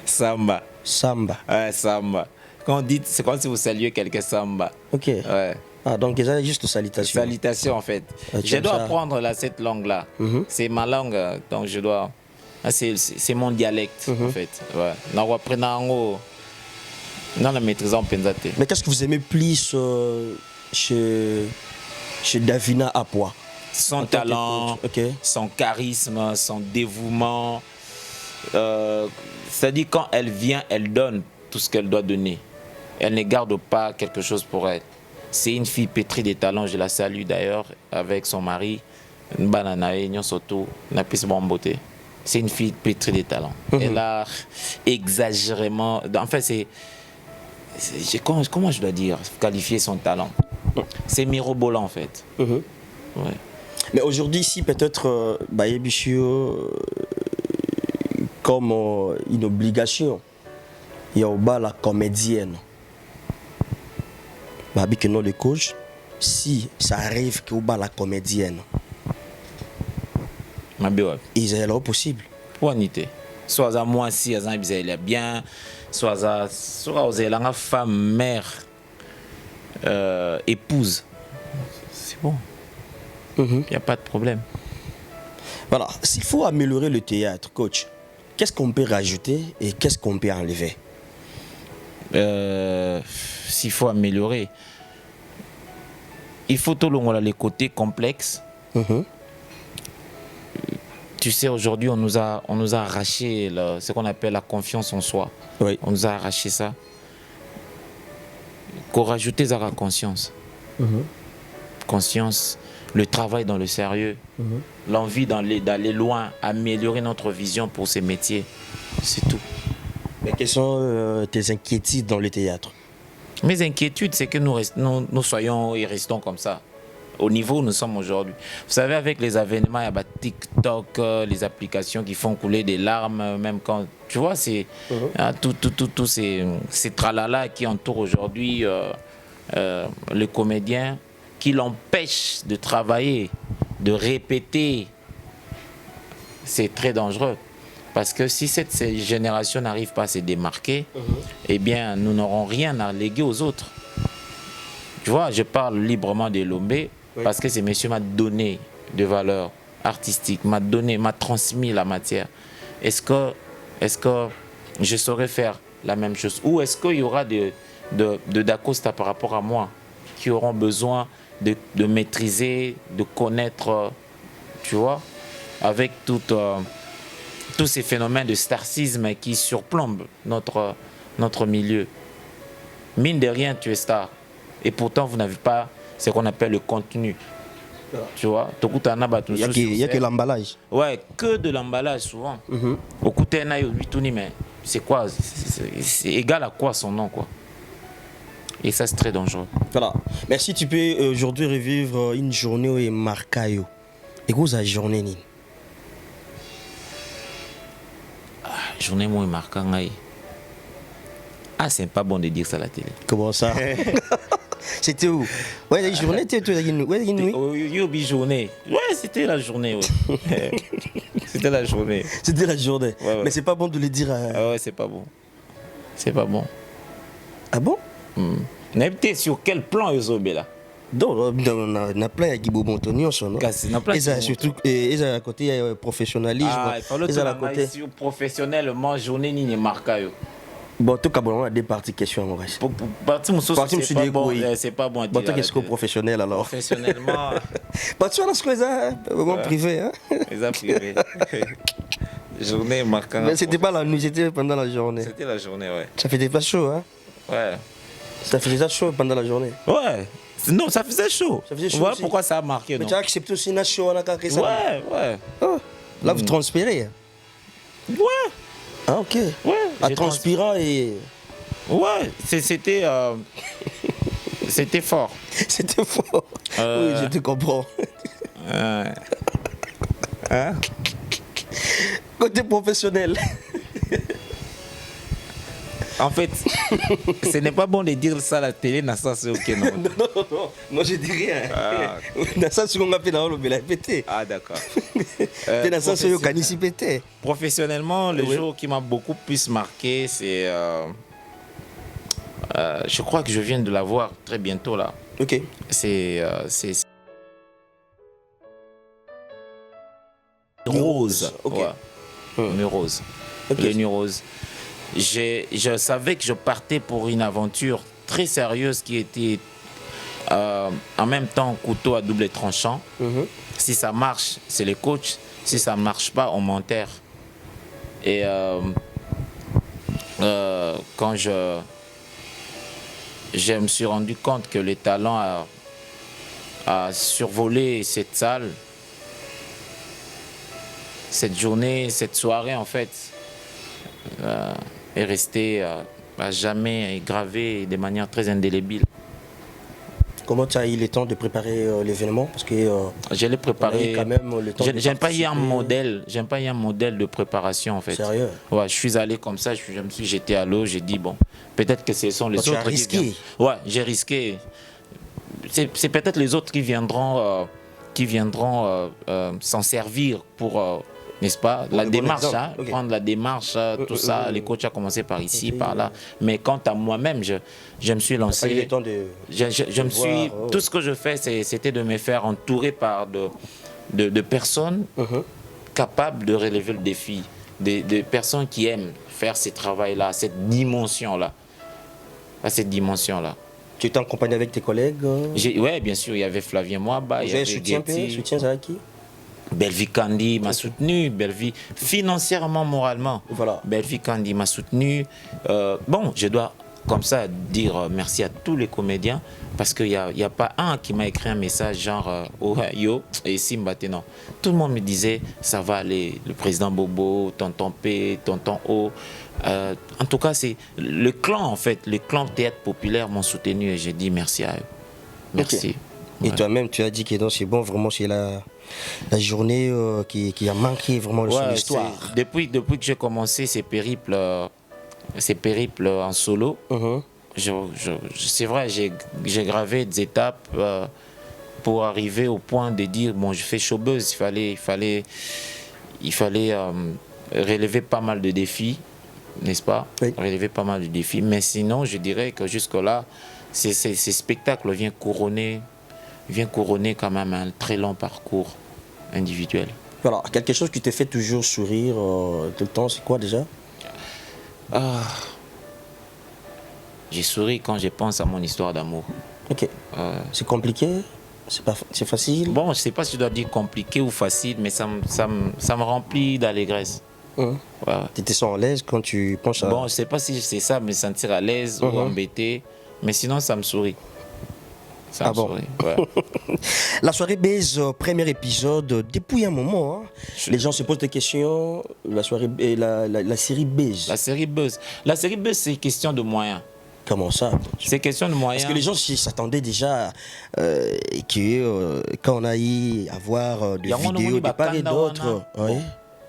Samba. Samba. Ouais, samba. Quand on dit, c'est comme si vous saluez quelqu'un samba. Ok. Ouais. Ah, donc c'est juste salutations. Salutations en fait. Je dois apprendre là, cette langue-là. C'est ma langue, donc je dois. C'est mon dialecte en fait. Ouais. Non, la maîtrise en pensate. Mais qu'est-ce que vous aimez plus chez Davina Apois? Son talent, son charisme, son dévouement. C'est-à-dire quand elle vient, elle donne tout ce qu'elle doit donner. Elle ne garde pas quelque chose pour elle. C'est une fille pétrie de talent, je la salue d'ailleurs avec son mari. C'est une fille pétrie de talent. Elle a exagérément. En fait, comment je dois dire, qualifier son talent? C'est mirobolant en fait. Ouais. Mais aujourd'hui, si peut-être Bayebichio, comme une obligation, il y a la comédienne. Que non le coach, si ça arrive qu'il y a la comédienne, ils est possible. Pour unité. Soit à moi si elle est bien, soit à femme, mère, épouse. C'est bon. Il n'y a pas de problème. Voilà. S'il faut améliorer le théâtre, coach, qu'est-ce qu'on peut rajouter et qu'est-ce qu'on peut enlever? S'il faut améliorer, il faut tout le monde les côtés complexes. Tu sais, aujourd'hui, on nous a arraché ce qu'on appelle la confiance en soi. Oui. On nous a arraché ça. Qu'on rajouter à la conscience. Conscience, le travail dans le sérieux, l'envie d'aller loin, améliorer notre vision pour ces métiers. C'est tout. Mais quelles sont tes inquiétudes dans le théâtre? Mes inquiétudes, c'est que nous soyons et restons comme ça, au niveau où nous sommes aujourd'hui. Vous savez, avec les avènements, il y a TikTok, les applications qui font couler des larmes, même quand... Tu vois, c'est tout ces tralala qui entourent aujourd'hui le comédien, qui l'empêchent de travailler, de répéter. C'est très dangereux. Parce que si cette génération n'arrive pas à se démarquer, eh bien, nous n'aurons rien à léguer aux autres. Tu vois, je parle librement de Lombé parce que ce monsieur m'a donné de valeurs artistiques, m'a transmis la matière. Est-ce que je saurais faire la même chose? Ou est-ce qu'il y aura de d'Acosta par rapport à moi qui auront besoin de maîtriser, de connaître, tu vois, avec tous ces phénomènes de starsisme qui surplombent notre milieu. Mine de rien, tu es star. Et pourtant, vous n'avez pas ce qu'on appelle le contenu. Tu vois, il n'y a que l'emballage. Ouais, que de l'emballage souvent. Au côté, mais c'est quoi? C'est égal à quoi son nom, quoi? Et ça, c'est très dangereux. Voilà. Mais si tu peux aujourd'hui revivre une journée où il marque, et quoi la journée? Journée moins marquante. Ah, c'est pas bon de dire ça à la télé. Comment ça? C'était où? Ouais, la journée, c'était journée. Ouais, c'était la journée. Ouais. C'était la journée. C'était la journée. Ouais. Mais c'est pas bon de le dire. Ah ouais, c'est pas bon. C'est pas bon. Ah bon? N'importe sur quel plan ils ont là? Donc, on a plein de Bobontonion, non? Et surtout, ils ont à côté professionnalisme. Ah, il faut le côté professionnellement, journée ni marquée. Bon, tout cas, on a deux parties questions, mon reste. Pour partie Partie c'est pas bon, c'est pas bon à Bon, dire. toi, qu'est-ce que professionnel alors? Professionnellement, Partie dans ce que ça, bon, privé, hein? les a privés. Journée marquante. Mais c'était pas la nuit, c'était pendant la journée. C'était la journée, ouais. Ça faisait pas chaud, hein? Ouais. Ça faisait chaud pendant la journée. Ouais. Non, ça faisait chaud. Ça faisait chaud Voilà aussi. pourquoi ça a marqué. Mais Non? tu as accepté aussi une chaud, on a carré ça. Ouais, ouais. Oh, là, vous transpirez. Ouais. Ah, ok. Ouais. En j'ai transpirant et. Ouais, c'était c'était fort. C'était fort. Oui, je te comprends. Hein? Côté professionnel. En fait, ce n'est pas bon de dire ça à la télé, n'a ça c'est ok, non? Non. Moi, je dis rien. Ah. Dans ça, ce qu'on appelle dans le pété. Ah, d'accord. C'est dans ça, ce qu'on a pété. Professionnellement, le Oui. jour qui m'a beaucoup plus marqué, c'est. Je crois que je viens de la voir très bientôt là. Ok. C'est Rose. Ok. Ouais. Nuit Rose. Ok. Le Nuit Rose. Je savais que je partais pour une aventure très sérieuse qui était en même temps couteau à double tranchant. Mhm. Si ça marche, c'est les coachs. Si ça ne marche pas, on m'enterre. Et quand je me suis rendu compte que le talent a survolé cette salle, cette journée, cette soirée en fait, est restée à jamais gravée de manière très indélébile. Comment tu as eu le temps de préparer l'événement? Parce que Je l'ai préparé. quand même le temps de J'aime pas y un participer. modèle. J'aime pas y un modèle de préparation en fait. Sérieux? Ouais, je suis allé comme ça. Je me suis jeté à l'eau. J'ai dit bon, peut-être que ce sont les Tu as autres risqué. qui viennent. Ouais, j'ai risqué. C'est peut-être les autres qui viendront s'en servir pour n'est-ce pas, la le bon démarche, exemple. hein, Ok. prendre la démarche, tout ça. Les coachs ont commencé par ici, par là. Mais quant à moi-même, je me suis Tu as eu lancé. le temps de. Je me suis. voir, oh. Tout ce que je fais, c'était de me faire entourer par de personnes Mhm. capables de relever le défi, de personnes qui aiment faire ce travail-là, cette dimension-là. À cette dimension-là. Tu étais en compagnie avec tes collègues? Oui, bien sûr, il y avait Flavien Moaba, il y Vous avez avait soutien, Getty. soutien, ça à qui? Belvi Kandi m'a soutenu, Belvi financièrement, moralement. Voilà. Belvi Kandi m'a soutenu. Bon, je dois comme ça dire merci à tous les comédiens parce qu'il n'y a pas un qui m'a écrit un message genre oh, yo et Simbate, non. Tout le monde me disait ça va aller, le président Bobo, tonton P, tonton O. En tout cas, c'est le clan en fait, le clan théâtre populaire m'ont soutenu et j'ai dit merci à eux. Merci. Ok. Et Ouais. toi-même, tu as dit que non, c'est bon, vraiment, c'est la journée qui a manqué vraiment sur Ouais, l'histoire. depuis que j'ai commencé ces périples en solo, Mhm. c'est vrai, j'ai gravé des étapes pour arriver au point de dire bon, je fais showbuzz. Il fallait relever pas mal de défis, n'est-ce pas? Oui. Relever pas mal de défis. Mais sinon, je dirais que jusque-là, ces spectacles viennent couronner quand même un très long parcours individuel. Voilà, quelque chose qui te fait toujours sourire tout le temps, c'est quoi déjà? J'ai souri quand je pense à mon histoire d'amour. Ok. C'est compliqué? C'est facile? Bon, je ne sais pas si je dois dire compliqué ou facile, mais ça me remplit d'allégresse. Mhm. Ouais. Tu te sens à l'aise quand tu penses à... Bon, je ne sais pas si c'est ça, me sentir à l'aise ou embêté, mais sinon, ça me sourit. Ça Ah me bon? sourit, ouais. La soirée Buzz, premier épisode, depuis un moment, hein, les gens se posent des questions, la série Buzz. La série Buzz, c'est question de moyens. Comment ça? C'est question de moyens. Parce que les gens s'attendaient déjà que quand on a eu à voir des vidéos de part et d'autre. Oui.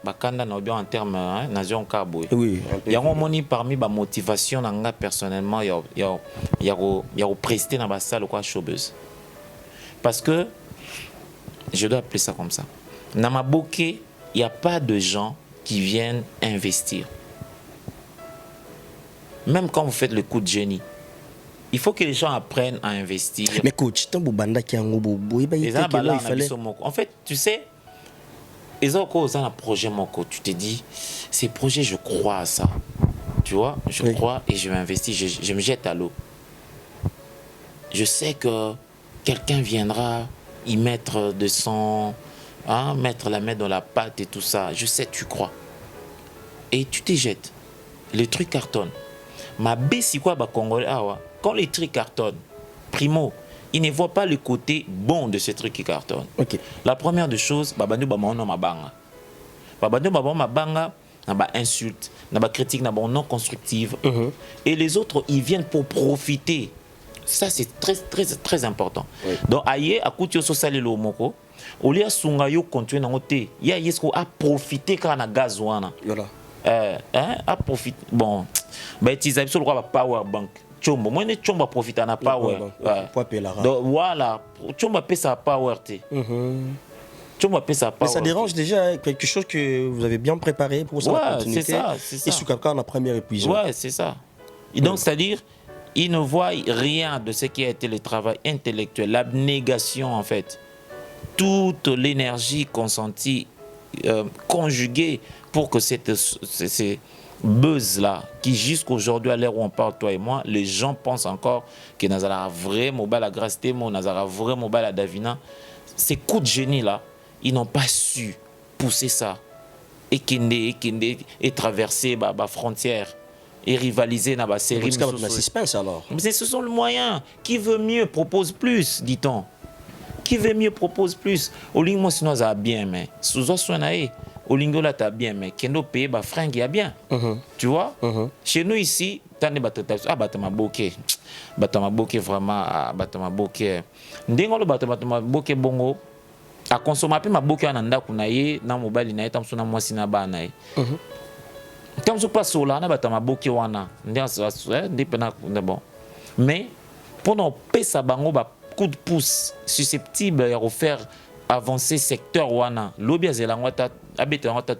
Bakanda na bien en termes nation cabo. Oui. Yango moni parmi ba motivation na nga personnellement ya prester na ba salle quoi showbuzz. Parce que je dois appeler ça comme ça. Na Maboké, il n'y a pas de gens qui viennent investir. Même quand vous faites le coup de génie, il faut que les gens apprennent à investir. Mais coach, tant banda qui a un il fallait. En fait, tu sais, ils ont un projet, tu te dis, ces projets, je crois à ça. Tu vois, je crois et je vais investir, je me jette à l'eau. Je sais que quelqu'un viendra y mettre de son... Hein, mettre la main dans la pâte et tout ça. Je sais, tu crois. Et tu te jettes. Les trucs cartonnent. Ma c'est quoi, Congolais, quand les trucs cartonnent, primo, ils ne voient pas le côté bon de ces trucs qui cartonnent. Okay. La première des choses, babanu bamano mabanga. Babanu babano mabanga, naba insulte, naba critique, naba non constructive. Et les autres, ils viennent pour profiter. Ça, c'est très, très, très important. Oui. Donc, aïe, à côté de ça, les lomoko, au lieu de sungayo continuer dans côté, il y a yesko à profiter quand on a gaz ouana. Voilà. À profiter. Bon, bah, ils ont le power bank. Chombo, moi, les chombo profiter na power. Donc, voilà, chombo paie sa power. Chombo paie sa power. Mais ça dérange déjà quelque chose que vous avez bien préparé pour ça. Ouais, c'est ça. Et sous quelqu'un la première épuisement. Ouais, c'est ça. Et donc, c'est-à-dire, ils ne voient rien de ce qui a été le travail intellectuel, l'abnégation en fait. Toute l'énergie consentie, conjuguée pour que ces buzz-là, qui jusqu'aujourd'hui, à l'heure où on parle, toi et moi, les gens pensent encore que Nazara vraiment la grâce témo, Nazara vraiment la Davina. Ces coups de génie-là, ils n'ont pas su pousser ça et traverser la frontière. Et rivaliser dans la série. C'est suspense alors. Mais ce sont les moyens. Qui veut mieux propose plus, dit-on. Qui veut mieux propose plus. Au lingo, sinon, ça a bien, mais sous-os, au lingo, là, t'as bien, mais Kendo paye, bah, fringue, il y a bien. Tu vois? Chez nous, ici, t'as des bâtiments. Ah, bâtiment bokeh. Bâtiment bokeh, vraiment. Bâtiment bokeh. N'déngolo, bâtiment bokeh, bongo. À consommer, ma bokeh, ananda, kunaye, na mobile, na etam, suna moi, sinaba, naye. Comme je passe là, on a beaucoup de bon. Mais pendant que ça bango coup de pouce susceptible de faire avancer secteur wana, lobby zelangwata abete ngwata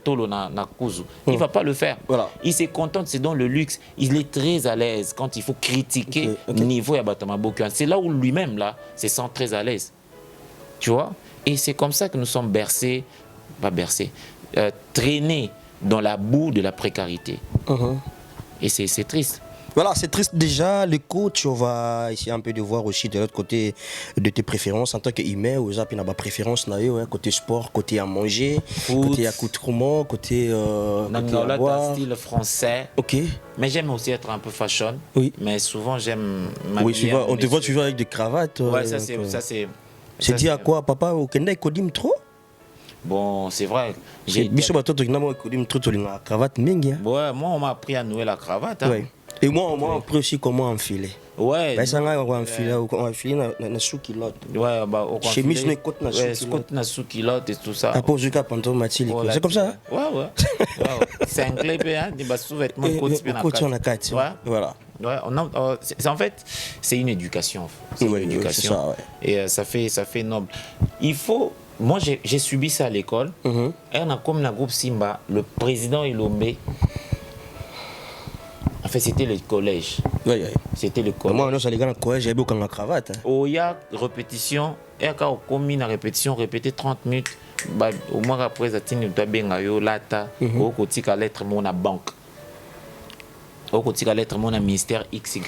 tolo na kuzu. Il va pas le faire. Voilà. Il se contente, c'est dans le luxe. Il est très à l'aise quand il faut critiquer le niveau ya batama beaucoup. C'est là où lui-même là se sent très à l'aise. Tu vois? Et c'est comme ça que nous sommes bercés, pas bercés, traînés dans la boue de la précarité. Et c'est triste. Voilà, c'est triste déjà. Le coach, on va essayer un peu de voir aussi de l'autre côté de tes préférences en tant qu'humain. Vous avez une préférence côté sport, côté à manger, côté accoutrement, côté style français. Ok. Mais j'aime aussi être un peu fashion. Oui. Mais souvent j'aime. Oui, souvent, on te voit toujours avec des cravates. Ouais, ça c'est. C'est dit à quoi, papa, au Kenda, Kodim trop? Bon, c'est vrai. Ouais, moi, on m'a appris à nouer la cravate. Hein. Ouais. Et moi, on m'a appris aussi comment enfiler. Ouais. Bah, ça, on va enfiler dans sous-kilote. Ouais, bah, au chemise, on côte na sous-kilote et tout ça. Après, je cap pantalon matili. C'est comme ça? Ouais. C'est un clé, hein, des sous-vêtements côte na carte. Voilà. Ouais, en fait, c'est une éducation. C'est une éducation. Ça, ouais. Et ça fait noble. Il faut. Moi, j'ai subi ça à l'école. Et on a comme un groupe Simba, le président Ilombe. En fait, c'était le collège. Oui. C'était le collège. Moi, on a le collège, j'ai beaucoup de cravate. Oh, il y a répétition. Et quand on a mis la répétition, répéter 30 minutes. Au moins après, ça tient une tabengayo, lata. Au côté de lettre, mon a banque. Au côté de lettre, mon a ministère XY.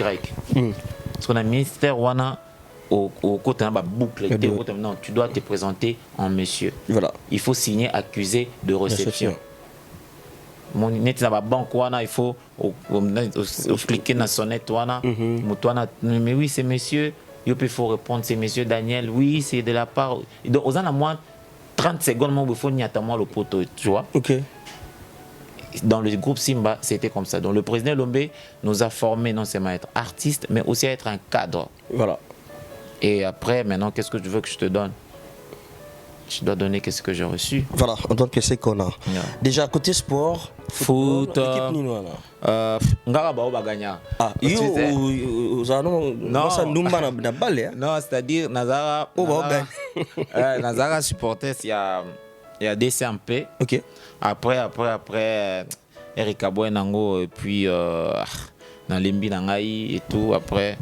Parce qu'on a ministère, on a. Au côté de la boucle, non, tu dois te présenter en monsieur. Voilà. Il faut signer accusé de réception. Mon net na banque il faut cliquer dans sonnette mais oui c'est monsieur, il faut répondre c'est monsieur Daniel, oui c'est de la part. Donc aux en a moins 30 secondes il faut n'y attendre le poteau, tu vois. OK. Dans le groupe Simba, c'était comme ça. Donc le président Lombe nous a formés non seulement à être artiste mais aussi à être un cadre. Voilà. Et après, maintenant, qu'est-ce que tu veux que je te donne? Je dois donner qu'est-ce que j'ai reçu. Voilà, on donne qu'est-ce qu'on a. Yeah. Déjà, côté sport, foot, Ngara Baganya. Ah, non, c'est-à-dire, Nazara supportait, il y a DCMP. Ok. Après, Erika Boenango, et puis, Nalembi Nangaï et tout, après.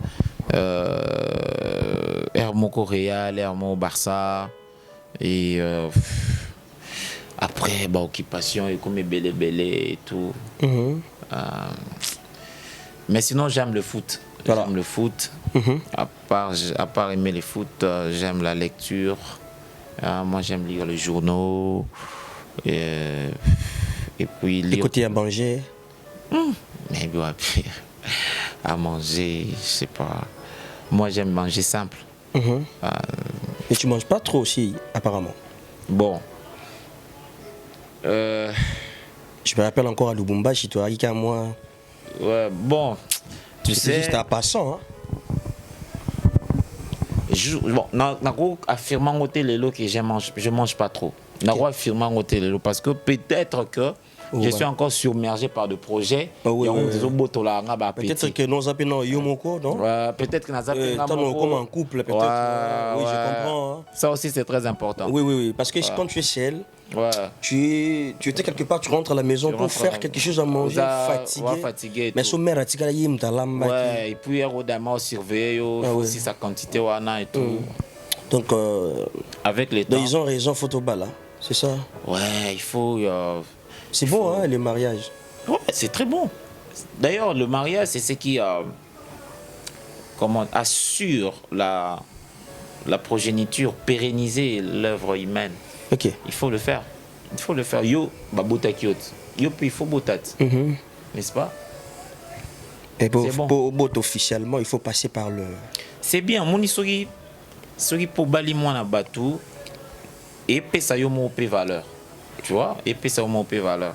Hermoko Real, Hermo Barça et après occupation et comme Bélé et tout. Mais sinon, j'aime le foot. Voilà. J'aime le foot. À part aimer le foot, j'aime la lecture. Moi, j'aime lire les journaux. Et puis lire. Écouter à manger. Mais bon, à manger, je sais pas. Moi, j'aime manger simple. Et tu manges pas trop aussi, apparemment. Bon. Je me rappelle encore à Lubumbashi, toi, à moi. Ouais, bon. Tu sais. Juste à passant. Hein? Bon, je affirme côté lelo que je mange pas trop. Je affirme côté lelo parce que peut-être que je suis encore submergé par des projets. Peut-être que nous avons Yomoko, non? Peut-être que nous avons comme un couple, peut-être. Oui, je comprends. Hein. Ça aussi, c'est très important. Oui. Parce que quand tu es seul, tu étais quelque part, tu rentres à la maison pour faire quelque chose à manger, fatigué. Mais son mère a tiré et puis il y a surveiller aussi sa quantité et tout. Donc, avec les temps. Ils ont raison, photobala, c'est ça? Ouais, il faut. C'est bon, hein, le mariage. Ouais, c'est très bon. D'ailleurs, le mariage, c'est ce qui assure la progéniture, pérenniser l'œuvre humaine. Ok. Il faut le faire. Il faut le faire. Yo, babota kiot. Yo, puis il faut botat. N'est-ce pas? Et pour botter officiellement, il faut passer par le. C'est bien. Mon isori pour bali moi na batou et ça yo mon valeur. Tu vois? Et ça mon valeur.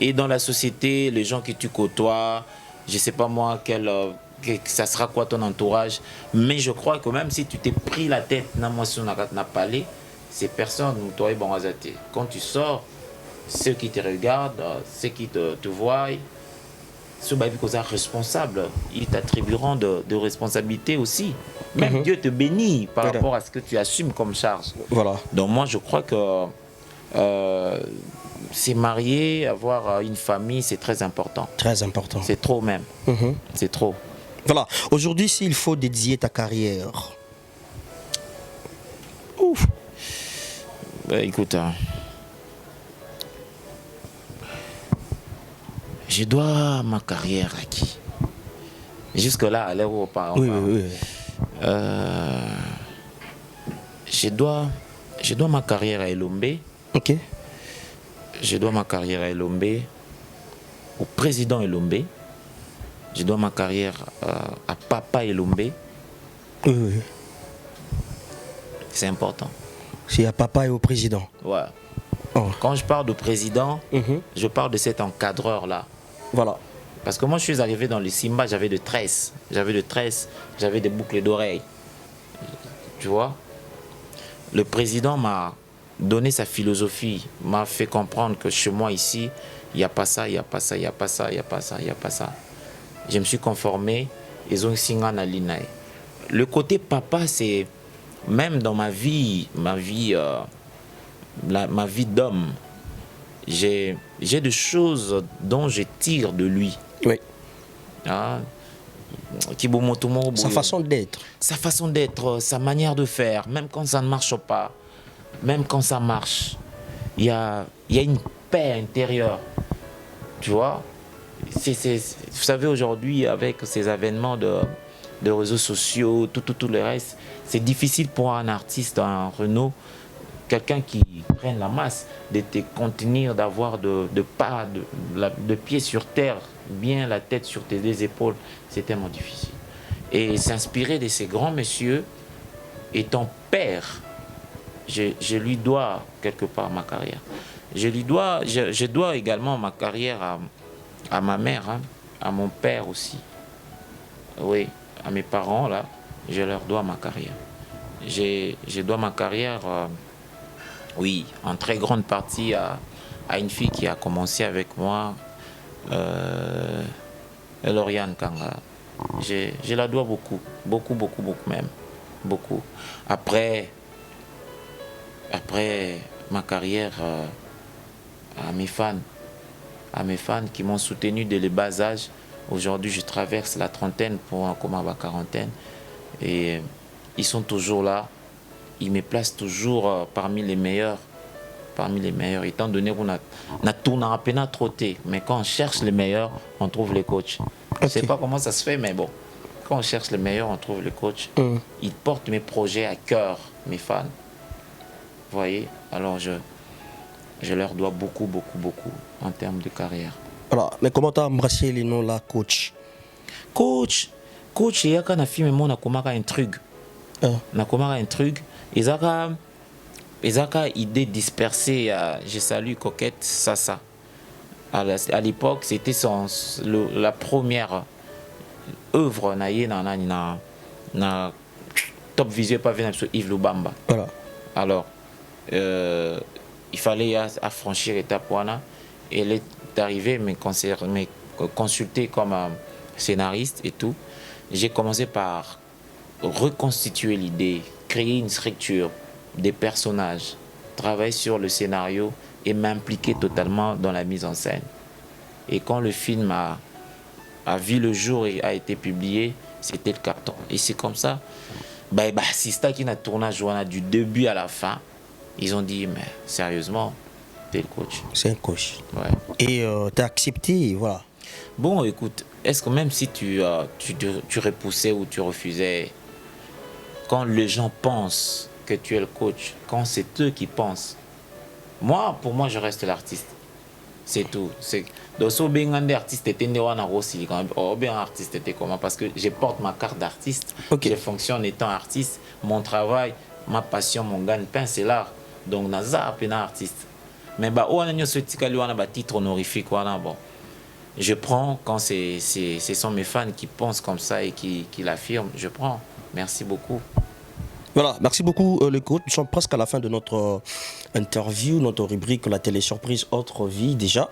Et dans la société, les gens que tu côtoies, je sais pas moi ça sera quoi ton entourage, mais je crois que même si tu t'es pris la tête n'a parlé, ces personnes nous t'auraient bon azaté. Quand tu sors, ceux qui te regardent, ceux qui te voient, ceux qui sont responsables, ils t'attribueront de responsabilités aussi. Même Dieu te bénit par rapport à ce que tu assumes comme charge. Voilà. Donc moi je crois que se marier, avoir une famille, c'est très important. Très important. C'est trop même. C'est trop. Voilà. Aujourd'hui, s'il faut dédier ta carrière. Ouf. Écoute, je dois ma carrière à qui? Jusque-là, à l'heure où on parle. Oui. Je dois ma carrière à Elombe. Ok. Je dois ma carrière à Elombe, au président Elombe. Je dois ma carrière à Papa Elombe. Oui. C'est important. C'est à Papa et au président. Ouais. Oh. Quand je parle de président, je parle de cet encadreur-là. Voilà. Parce que moi, je suis arrivé dans le Simba, j'avais de tresses. J'avais des boucles d'oreilles. Tu vois? Le président m'a donné sa philosophie, m'a fait comprendre que chez moi ici, il n'y a pas ça, il n'y a pas ça, il n'y a pas ça, il n'y a pas ça, il n'y a pas ça. Je me suis conformé, ils ont signé à l'INAI. Le côté papa, c'est même dans ma vie d'homme, j'ai des choses dont je tire de lui. Oui. Sa façon d'être. Sa façon d'être, sa manière de faire, même quand ça ne marche pas, même quand ça marche, il y a une paix intérieure. Tu vois? Vous savez, aujourd'hui, avec ces avènements de réseaux sociaux, tout le reste, c'est difficile pour un artiste, un Renaud, quelqu'un qui prenne la masse, de te contenir, d'avoir de pieds sur terre, bien la tête sur tes deux épaules, c'est tellement difficile. Et s'inspirer de ces grands messieurs, étant père, je lui dois quelque part ma carrière. Je dois également ma carrière à ma mère, hein, à mon père aussi. Oui, à mes parents, là, je leur dois ma carrière. Je dois ma carrière, oui, en très grande partie à une fille qui a commencé avec moi, Lauriane Kanga. Je la dois beaucoup même. Beaucoup. Après ma carrière, à mes fans qui m'ont soutenu dès le bas âge. Aujourd'hui, je traverse la trentaine pour un coma à la quarantaine. Et ils sont toujours là. Ils me placent toujours parmi les meilleurs. parmi les meilleurs, étant donné qu'on a tourné à peine trotté. Mais quand on cherche les meilleurs, on trouve les coachs. Je ne sais pas comment ça se fait, mais bon. Quand on cherche les meilleurs, on trouve les coachs. Ils portent mes projets à cœur, mes fans. Vous voyez? Alors je leur dois beaucoup, beaucoup, beaucoup en termes de carrière. Voilà. Mais comment tu as embrassé les noms là, coach? Coach, il y a un film, mais on a comme un truc. On a comme un truc. Ils ont idée dispersée. Je salue Coquette Sassa. À l'époque, c'était la première œuvre na Top Visuel pas venir sur Yves Lubamba. Voilà. Alors, il fallait affranchir l'étape wana. Et elle est arrivée me consulter comme scénariste et tout. J'ai commencé par reconstituer l'idée, créer une structure, des personnages, travailler sur le scénario et m'impliquer totalement dans la mise en scène. Et quand le film a vu le jour et a été publié, c'était le carton. Et c'est comme ça, c'est ça qui a tourné du début à la fin. Ils ont dit, mais sérieusement, t'es le coach. C'est un coach. Ouais. Et t'as accepté, voilà. Bon, écoute, est-ce que même si tu repoussais ou tu refusais, quand les gens pensent que tu es le coach, quand c'est eux qui pensent, pour moi, je reste l'artiste. C'est tout. Donc, si bien un artiste était bien artiste était comment? Parce que je porte ma carte d'artiste. Okay. Je fonctionne étant artiste. Mon travail, ma passion, mon gagne-pain, c'est l'art. Donc, naza un artiste. Mais on a un titre honorifique. Bon. Je prends quand ce sont mes fans qui pensent comme ça et qui l'affirment. Je prends. Merci beaucoup. Voilà, merci beaucoup le coach. Nous sommes presque à la fin de notre interview, notre rubrique La télé surprise autre vie déjà.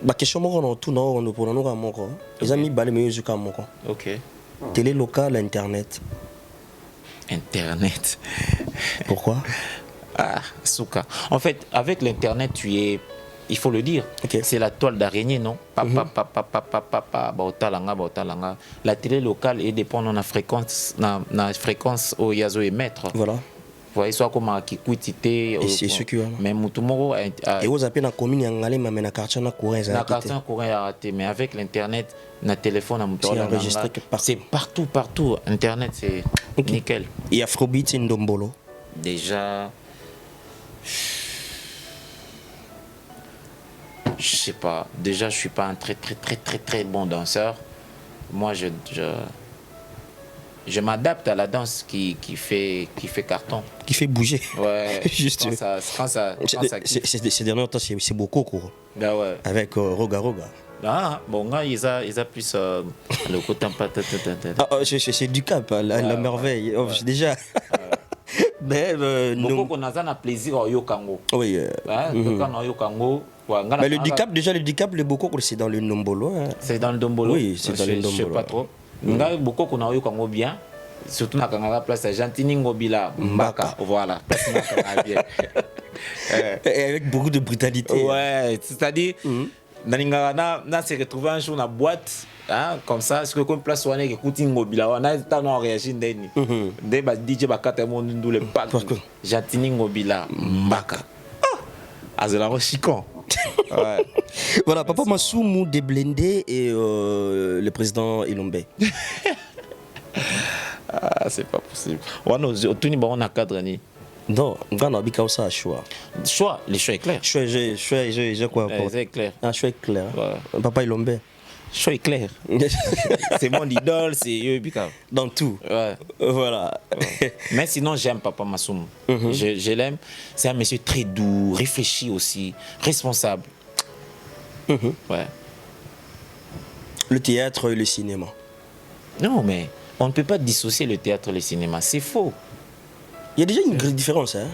Ma question moi tout non nous pour nous amoko. Les amis balé mieux jusqu'à amoko. OK. Télé locale internet. Internet. Pourquoi? Souka. En fait, avec l'internet, il faut le dire, c'est la toile d'araignée, non? La télé locale est dépendante de la fréquence au yazo émettre. Voilà. Vous voyez, soit comme à Kikuitité. Et c'est ce qui est. Mais Moutoumoro. Et vous appelez la commune Yangalé, mais la carte na courant. La carte na courant est arrêtée. Mais avec l'internet, le téléphone, c'est partout. Internet, c'est nickel. Et Afrobeat Ndombolo. Déjà. Je sais pas. Déjà, je suis pas un très bon danseur. Moi, je m'adapte à la danse qui fait carton. Qui fait bouger. Ouais. Juste. Quand ça ces derniers temps, c'est beaucoup quoi. Ben ouais. Avec Roga. Ah, bon, là, ils a plus le côté c'est du cap, la merveille. Déjà. Mais beaucoup qu'on a un plaisir au Yokango. Oui. Yokango. Mais le handicap, déjà, le beaucoup, c'est dans le Ndombolo. Hein. C'est dans le Ndombolo? Oui, c'est dans le Ndombolo. Je sais pas trop. Beaucoup qu'on a eu Yokango bien. Surtout dans la place de Gentini Ngobila, Mbaka. Voilà. Bien. Et avec beaucoup de brutalité. Ouais, c'est-à-dire, on s'est retrouvé un jour dans la boîte. Hein, comme ça, ce que comme place on est écouté Ngobila, on a réagi ndeni. Des DJ bakata mon ndou le pack. Gentini Ngobila, Mbaka. Azela Chicon. Ouais. Voilà, Papa Massoumou déblendé et le président Ilombe. C'est pas possible. On a cadre ni. Non, on a bien ça choix. Choix, le choix est clair. Choix quoi. C'est clair. Un choix est clair. Ouais. Papa Ilombe. Choix est clair. C'est mon idole, c'est eux dans tout. Ouais. Voilà. Ouais. Mais sinon j'aime Papa Massoum. Je l'aime. C'est un monsieur très doux, réfléchi aussi, responsable. Ouais. Le théâtre et le cinéma. Non, mais on ne peut pas dissocier le théâtre et le cinéma. C'est faux. Il y a déjà une grande différence, hein?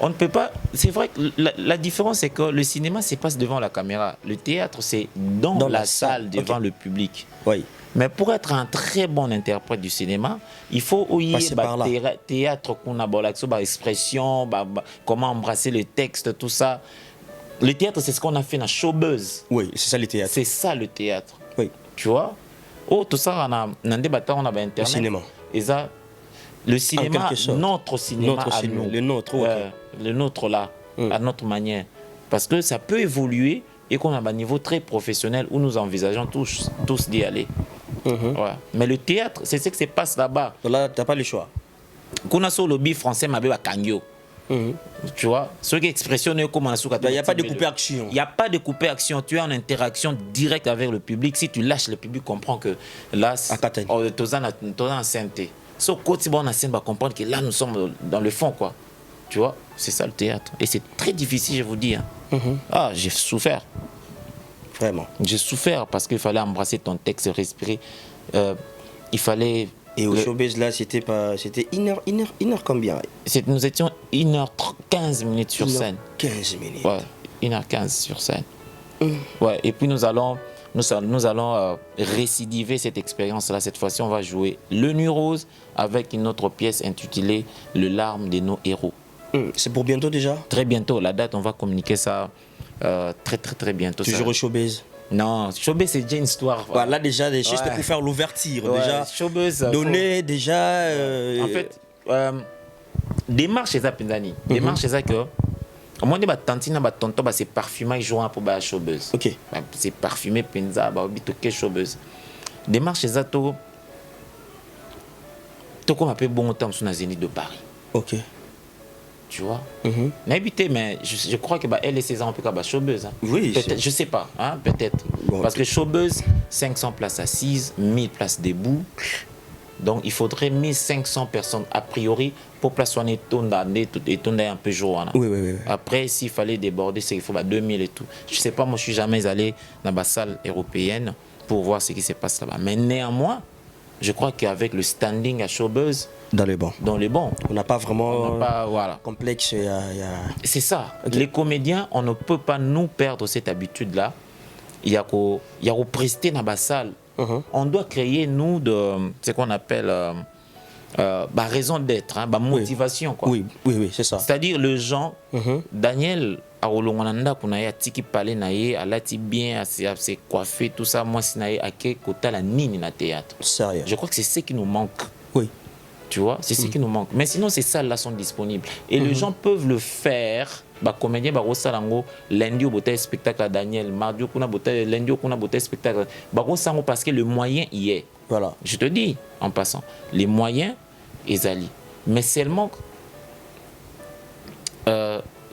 On ne peut pas. C'est vrai que la différence, c'est que le cinéma se passe devant la caméra. Le théâtre, c'est dans la salle, devant le public. Oui. Mais pour être un très bon interprète du cinéma, il faut théâtre qu'on a expression, comment embrasser le texte, tout ça. Le théâtre, c'est ce qu'on a fait dans Showbuzz. Oui, c'est ça le théâtre. C'est ça le théâtre. Oui. Tu vois? Oh, tout ça, on a Internet. Le cinéma. Et ça, le cinéma, notre cinéma à nous. Le nôtre, oui. Le nôtre là. à notre manière. Parce que ça peut évoluer et qu'on a un niveau très professionnel où nous envisageons tous d'y aller. Ouais. Mais le théâtre, c'est ce qui se passe là-bas. Là, tu n'as pas le choix. Qu'on a sur le lobby français, ma belle à Kangyo. Tu vois, ce qui expressionne comme un souk. Il n'y a pas de coupé action. Il n'y a pas de coupé action. Tu es en interaction directe avec le public. Si tu lâches, le public comprend que là, tu es en scène. So, quand tu es en scène, va comprendre que là, nous sommes dans le fond, quoi. Tu vois, c'est ça le théâtre. Et c'est très difficile, je vous dis. Hein. Ah, j'ai souffert. Vraiment. J'ai souffert parce qu'il fallait embrasser ton texte, respirer. Il fallait. Et au showbiz, là, c'était 1h combien? Nous étions 1h15 sur scène. 15 minutes. Ouais, 1h15 sur scène. Ouais, et puis nous allons récidiver cette expérience-là. Cette fois-ci, on va jouer Le Nuit Rose avec une autre pièce intitulée Le Larme de nos héros. C'est pour bientôt déjà? Très bientôt. La date, on va communiquer ça très bientôt. Toujours au showbiz? Non, showbiz, c'est déjà une histoire. Voilà, déjà, juste pour faire l'ouverture. Déjà, showbiz, donner déjà... En fait, démarche chez Zapinzani. Démarche chez ça que... Au moins, les tantines, les tontons, c'est parfumé, ils jouent pour la showbiz. Ok. C'est parfumé, pinza, bitoké, showbiz. Démarche chez ça, tout comme un peu bon temps sur la Zénith de Paris. Ok. Tu vois, mais je crois que elle et ses ans peut faire showbiz. Hein. Oui, peut-être, je sais pas, hein, peut-être. Bon, parce que showbiz, 500 places assises, 1000 places debout. Donc il faudrait 1500 personnes a priori pour placer un étonné un peu jour. Oui. Après, s'il fallait déborder, c'est qu'il faut 2000 et tout. Je sais pas, moi je suis jamais allé dans la salle européenne pour voir ce qui se passe là-bas. Mais néanmoins, je crois qu'avec le standing à showbiz, dans les bons. On n'a pas vraiment complexe. C'est ça. Okay. Les comédiens, on ne peut pas nous perdre cette habitude-là. Il y a qu'à prester dans la salle. On doit créer, nous, ce qu'on appelle raison d'être, motivation. Quoi. Oui, c'est ça. C'est-à-dire, les gens, Daniel, tiki parler naïe, alati bien, s'est coiffé, tout ça, moi, c'est naïe, à quel côté la nini na théâtre. Sérieux. Je crois que c'est ce qui nous manque. Oui. Tu vois, c'est ce qui nous manque. Mais sinon, ces salles-là sont disponibles. Et les gens peuvent le faire. Comédien, lundi au beauté spectacle à Daniel, mardi au beauté, lundi au beauté spectacle. Parce que le moyen y est. Voilà. Je te dis, en passant, les moyens, ils allient. Mais seulement,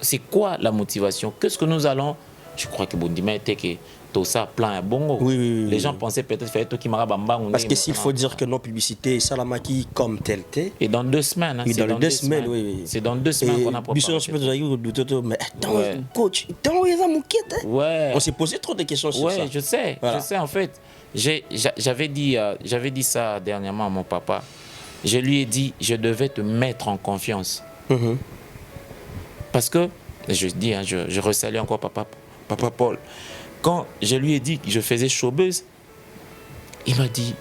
c'est quoi la motivation? Qu'est-ce que nous allons... Je crois que Bondima était que tout ça plan à bongo. Oui. Les gens pensaient peut-être faire tout qui m'a bambang. Parce que s'il faut dire que nos publicités, Salamaki comme tel. Et dans 2 semaines. Oui, dans 2 semaines, oui. C'est dans 2 semaines qu'on a préparé. Mais attends, coach, on s'est posé trop de questions sur ça. Oui, je sais. En fait, j'avais dit ça dernièrement à mon papa. Je lui ai dit, je devais te mettre en confiance. Parce que, je dis, je resalue encore Papa Paul. Quand je lui ai dit que je faisais showbiz, il m'a dit,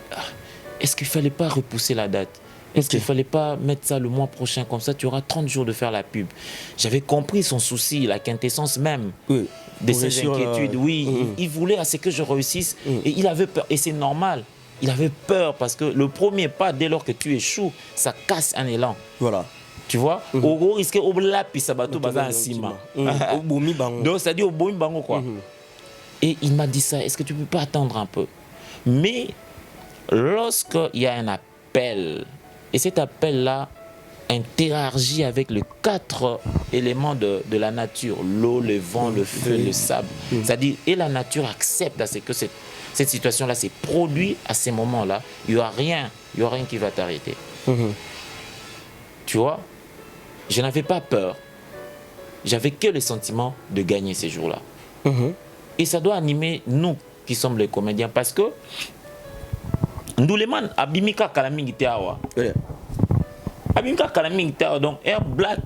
est-ce qu'il ne fallait pas repousser la date? Est-ce qu'il ne fallait pas mettre ça le mois prochain? Comme ça, tu auras 30 jours de faire la pub. J'avais compris son souci, la quintessence même de ses inquiétudes. Il voulait à ce que je réussisse. Et il avait peur. Et c'est normal. Il avait peur parce que le premier pas, dès lors que tu échoues, ça casse un élan. Voilà. Tu vois, au risque au lapi sabato baza en ciment. Donc ça dit au bomi bango quoi. Et il m'a dit ça, est-ce que tu peux pas attendre un peu? Mais lorsqu'il y a un appel et cet appel là interagit avec les 4 éléments de la nature, l'eau, le vent, le feu, le sable. C'est-à-dire et la nature accepte à ce que cette situation là s'est produite à ces moments là, il y aura rien qui va t'arrêter. Tu vois? Je n'avais pas peur. J'avais que le sentiment de gagner ces jours-là. Et ça doit animer nous qui sommes les comédiens parce que nous les man abimika kalamingi teawa. Abimika kalamingi teawa donc air black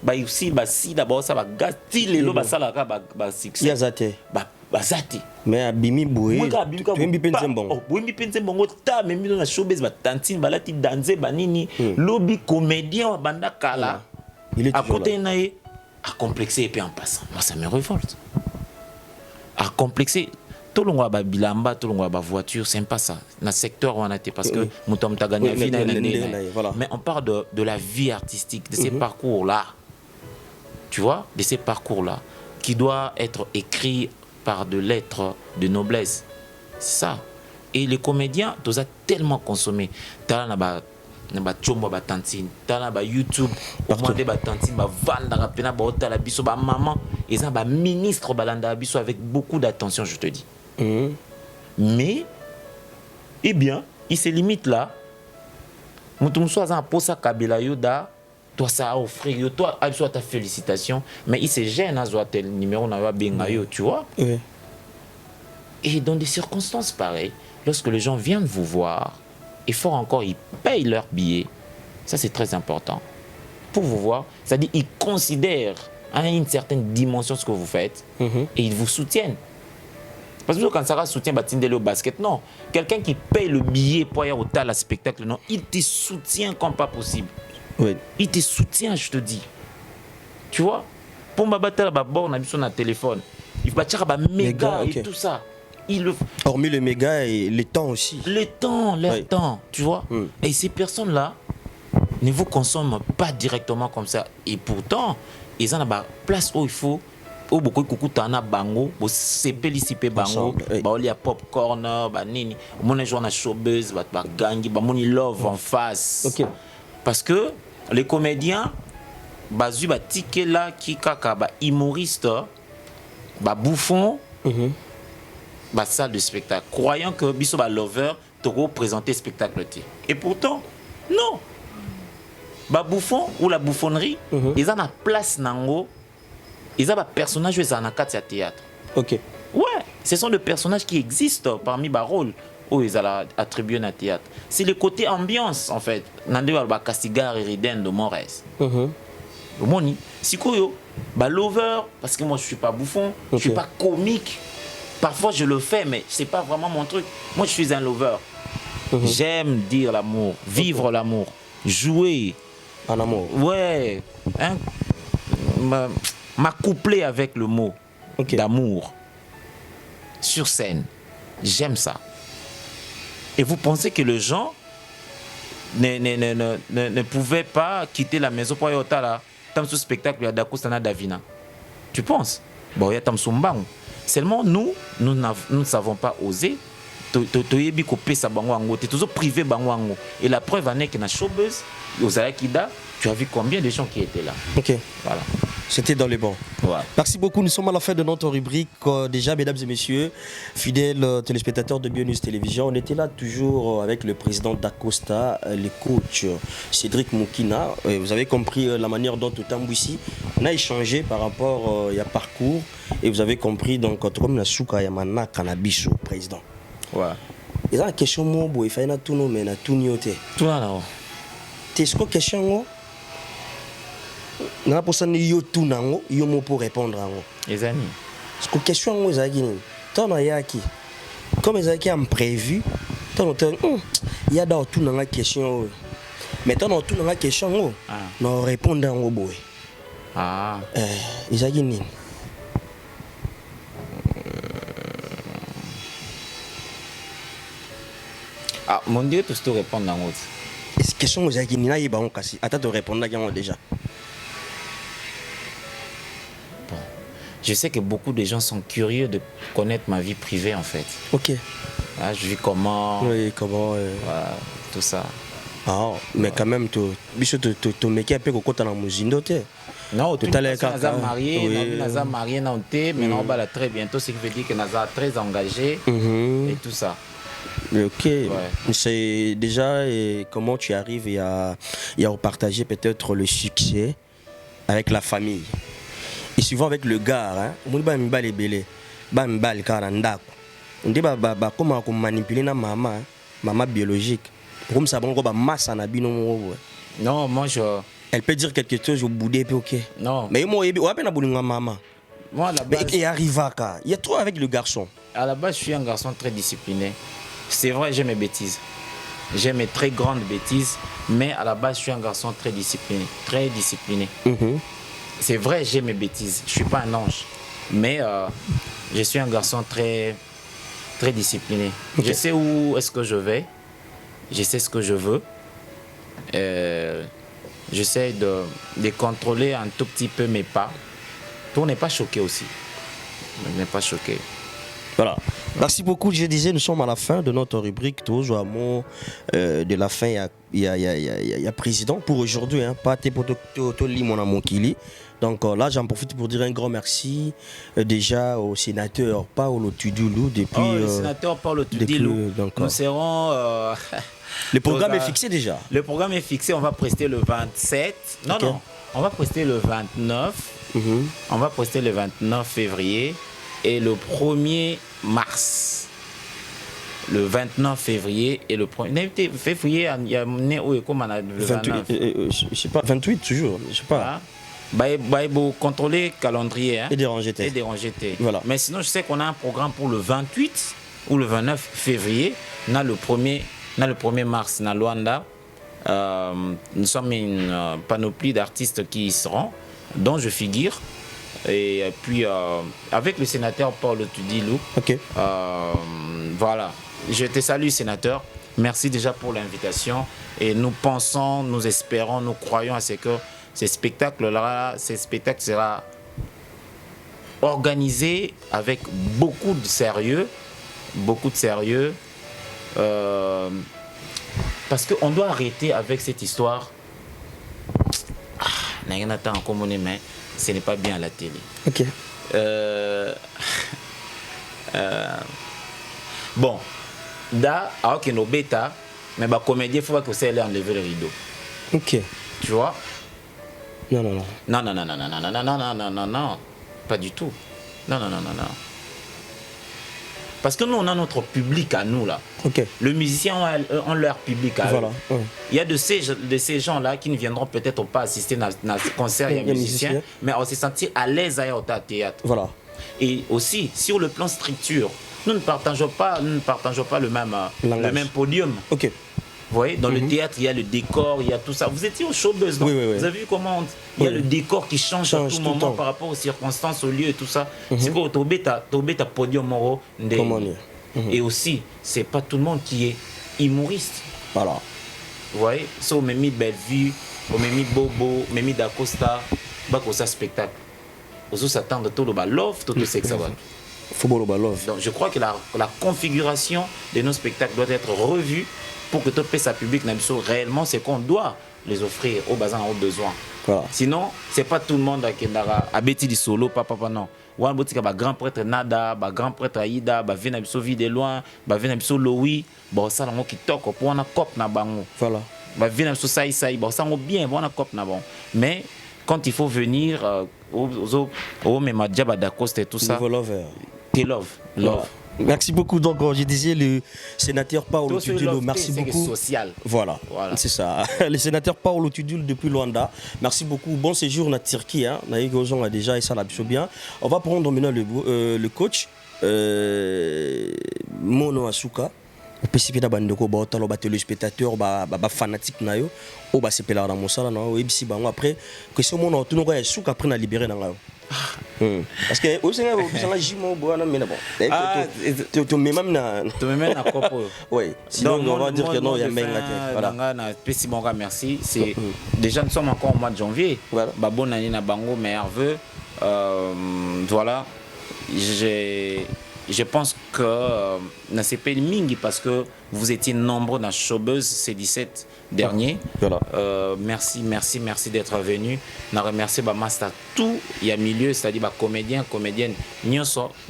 ba aussi ba si d'abord ça va gati lelo ba sala ka ba succès. Yazate. Ba zati. Mais abimi boui. Tu aimes bien bon. Oh, boui penser bon ta même dans la showbiz ba tantine ba lati danser ba nini lobby comédien banda kala. Il est à côté naé à complexer et puis en passant. Moi ça me révolte. À complexer tout le monde ba bilamba, tout le monde ba voiture, c'est pas ça. Dans le secteur où on a été parce que moutom ta gagné vie mais on parle de la vie artistique, de ces parcours là. Tu tu vois, de ces parcours-là, qui doit être écrit par de lettres de noblesse. C'est ça. Et les comédiens, tu as tellement consommé. Tu as na chombo ba tantine, tala ba YouTube, demandé ba tantine, ba vanda pena ba otala biso ba maman, et ça ba ministre balanda biso avec beaucoup d'attention, je te dis. Mais eh bien, il se limite là. Mutum soit en posa kabila yoda, toi ça a offrir, toi soit ta félicitation, mais il se gêne à soit tel numéro na ba benga yo, tu vois. Oui. Et dans des circonstances pareilles, lorsque les gens viennent vous voir, et fort encore, ils payent leur billet. Ça, c'est très important. Pour vous voir, c'est-à-dire qu'ils considèrent à une certaine dimension ce que vous faites et ils vous soutiennent. Parce que quand Sarah soutient Batindele au basket, non. Quelqu'un qui paye le billet pour aller au tal à spectacle, non, il te soutient comme pas possible. Oui. Il te soutient, je te dis. Tu vois? Pour ma bataille, on a mis son téléphone. Il va tirer méga et tout ça. Hormis le méga et les temps aussi. Les temps, temps, tu vois. Et ces personnes-là ne vous consomment pas directement comme ça. Et pourtant, ils ont la place où il faut. Où beaucoup de coucou t'en a bango, c'est pélicipé bango, il y a popcorn, nini, mon jour na showbiz, gangi, mon love en face. Parce que les comédiens, bazu ba ticket là qui kaka ba humoriste, ba bouffon. Salle de spectacle, croyant que biso ba lover te représenter spectacle. Et pourtant, non. Ba bouffon ou la bouffonnerie, ils ont la place nango, ils ont des personnages qui sont en théâtre. Ok. Ouais, ce sont des personnages qui existent parmi les rôles où ils ont attribué à théâtre. C'est le côté ambiance en fait. Nande ba Castigar et Riden de Morès. Moni, si koyo, ba lover parce que moi je suis pas bouffon, je suis pas comique. Parfois je le fais, mais c'est pas vraiment mon truc. Moi je suis un lover. J'aime dire l'amour, vivre l'amour, jouer. En amour. Ouais. Hein? M'accoupler avec le mot d'amour sur scène. J'aime ça. Et vous pensez que les gens ne pouvaient pas quitter la maison pour aller au Tala, dans ce spectacle, il y a Dakostana Davina. Tu penses? Bon, il y a Tamsumbang. Seulement, nous ne savons pas oser. Tu toujours privé bango. Et la preuve en est que dans showbiz, aux Alakida, tu as vu combien de gens qui étaient là. Ok. Voilà. C'était dans les bons. Ouais. Merci beaucoup. Nous sommes à la fin de notre rubrique. Déjà, mesdames et messieurs, fidèles téléspectateurs de BioNews Télévision, on était là toujours avec le président d'Acosta, le coach Cédric Moukina. Vous avez compris la manière dont tout temps ici, on a échangé par rapport à parcours. Et vous avez compris, donc, comme la souka yamana cannabis président. Ouais. Et là, la question, il faut tout nous, mais tout nioté. Tout là. T'es ce que question, na personne yo tout nango yo mo pour répondre ango les amis ce que question ngo zaki ni ton yaki comme zaki am prévu ton il y a dans tout nanga question mais ton tout nanga question ngo no répondre ango boy zaki ni mon Dieu tout te répondre ango est-ce question ngo zaki ni na yeba on kasi ata te répondre ango déjà. Je sais que beaucoup de gens sont curieux de connaître ma vie privée en fait. Ok. Ah, je vis comment. Oui, comment. Voilà, tout ça. Ah, mais quand même, tu mets un peu de côté dans mon zindo. Non, tout à l'heure, quand Naza marié, mais on va très bientôt, ce qui veut dire que Naza est très engagé et tout ça. Ok, ouais. C'est déjà comment tu arrives à partager peut-être le succès avec la famille. Et souvent avec le gars, on va me baler belé, ba me baler caranda. On dit comment manipuler na maman biologique. Comme ça bon ba masse na bino. Non, moi je. Elle peut dire quelque chose au bout des ok. Non. Mais moi on appelle na bolinga maman. Moi à la base. Et arrive à il y a trop avec le garçon. À la base, je suis un garçon très discipliné. C'est vrai, j'ai mes bêtises. J'ai mes très grandes bêtises, mais à la base, je suis un garçon très discipliné, très discipliné. C'est vrai, j'ai mes bêtises. Je ne suis pas un ange. Mais je suis un garçon très, très discipliné. Je sais où est-ce que je vais. Je sais ce que je veux. J'essaie de contrôler un tout petit peu mes pas. on n'est pas choqué aussi. On n'est pas choqué. Voilà. Merci beaucoup. Je disais, nous sommes à la fin de notre rubrique. Toujours à mot de la fin, il y a président pour aujourd'hui. Hein. Pas pour mon amour Kili. Donc là, j'en profite pour dire un grand merci déjà au sénateur Paolo Tudulu depuis. Le sénateur Paolo Tudulu. Nous serons. Le programme est fixé déjà. Le programme est fixé. On va prester le 27. Non. On va prester le 29. On va prester le 29 février. Et le 1er mars. Le 29 février et le 1er février, il y a le 29. Je sais pas, 28 toujours, je sais pas. Vous contrôler le calendrier. Hein, et déranger. Voilà. Mais sinon, je sais qu'on a un programme pour le 28 ou le 29 février. On a le 1er mars dans Luanda. Nous sommes une panoplie d'artistes qui y seront, dont je figure. Et puis avec le sénateur Paolo Tudulu. Voilà. Je te salue, sénateur. Merci déjà pour l'invitation. Et nous pensons, nous espérons, nous croyons à ce que ces spectacles sera organisé avec beaucoup de sérieux. Parce qu'on doit arrêter avec cette histoire. Mais ce n'est pas bien à la télé. Bon, alors que nos bêta, mais les comédiens, il faut que ça enlever le rideau. Tu vois? Non, pas du tout. Non. Parce que nous, on a notre public à nous, là. Le musicien a leur public à eux. Il y a de ces gens-là qui ne viendront peut-être pas assister à ce concert, il y a musiciens, mais on s'est senti à l'aise à au théâtre. Et aussi, sur le plan structure, nous ne partageons pas le même podium. Vous voyez, dans le théâtre, il y a le décor, il y a tout ça. Vous étiez au showbuzz, non? Vous avez vu comment il y a le décor qui change à tout moment par rapport aux circonstances, aux lieux et tout ça. C'est quoi, Tobeta podium moro. Et aussi, c'est pas tout le monde qui est humoriste. Vous voyez, ça, on m'a mis Bellevue, on m'a mis Bobo, on m'a mis D'Acosta, on ça spectacle. On s'attend de tout le love, tout le sexe. Donc, je crois que la configuration de nos spectacles doit être revue pour que tout le public réellement c'est qu'on doit les offrir aux basins aux besoins. Sinon, c'est pas tout le monde qui a bêti du solo, papa, non. Ou un grand prêtre Nada, grand prêtre Aïda, vient de loin, vient de Loï, ça qui toque pour un cop na bango. Vient de Saï, ça on bien, on a cop na bon. Mais quand il faut venir au même Djaba d'Acoste et tout ça, love. Merci beaucoup. Donc, je disais le sénateur Paolo Tudulu, merci beaucoup. Social. Voilà. C'est ça. Le sénateur Paolo Tudulu depuis Luanda, merci beaucoup. Bon séjour en Turquie. On a déjà et ça l'a bien. On va prendre maintenant le coach Mono Asuka. Au na bandeko ba otalo ba téléspectateur ba fanatique na yo o ba sepela na mosala na o ebisi bango après que ce monde tout no ya suka après na libérer na ngayo. Parce que au Sénégal on a jimo boana mais bon. Tu même na copo. Oui. Sinon on va dire que non il y a menga te. Voilà. Na pesi bonga merci, c'est déjà nous sommes encore au mois de janvier. Ba bonne année na bango meilleur vœu. Voilà. Je pense que c'est pas mingi parce que vous étiez nombreux dans Showbuzz ces 17 derniers. Merci d'être venu. Je remercie Master tout il y a milieu, c'est-à-dire comédien, comédienne. Je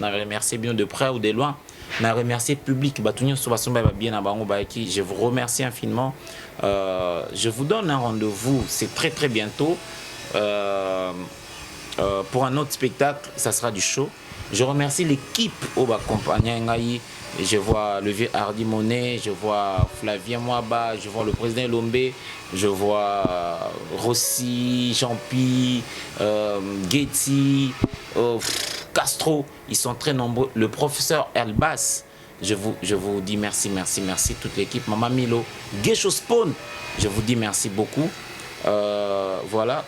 remercie bien de près ou de loin. Je remercie le public. Je vous remercie infiniment. Je vous donne un rendez-vous. C'est très très bientôt pour un autre spectacle. Ça sera du show. Je remercie l'équipe au accompagné. Je vois le vieux Hardy Monet, je vois Flavien Mwaba, je vois le président Lombe, je vois Rossi, Jean-Pi, Getty, Castro. Ils sont très nombreux. Le professeur Elbas, je vous dis merci, toute l'équipe. Maman Milo, Gesho Spawn, je vous dis merci beaucoup. Voilà.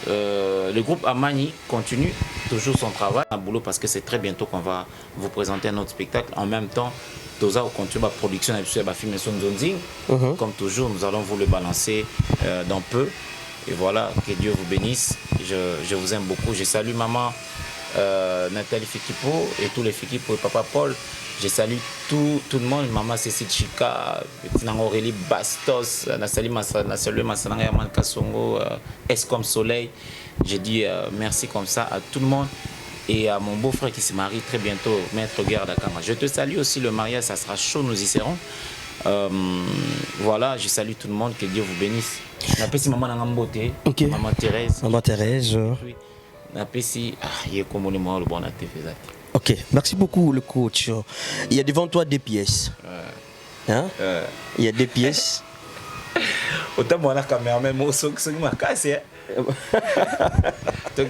Le groupe Amani continue toujours son travail à boulot parce que c'est très bientôt qu'on va vous présenter un autre spectacle. En même temps, Toza continue la production de film Zonzing. Comme toujours, nous allons vous le balancer dans peu. Et voilà, que Dieu vous bénisse. Je vous aime beaucoup. Je salue maman Nathalie Fikipo et tous les Fikipo et papa Paul. Je salue tout le monde. Maman Cécile Chika, Aurélie Bastos, Nassali Massananga Yaman Kassongo, S comme Soleil. Je dis merci comme ça à tout le monde. Et à mon beau-frère qui se marie très bientôt, Maître Guerre Dakama. Je te salue aussi, le mariage, ça sera chaud, nous y serons. Voilà, je salue tout le monde, que Dieu vous bénisse. Napesi maman Nangambote, Ok. maman Thérèse. Maman Thérèse. Napesi, il y a comme le bon à TV. Ok, merci beaucoup le coach. Il y a devant toi des pièces. Hein? Il y a des pièces. Autant moi la caméra même au son qui m'a cassé. Il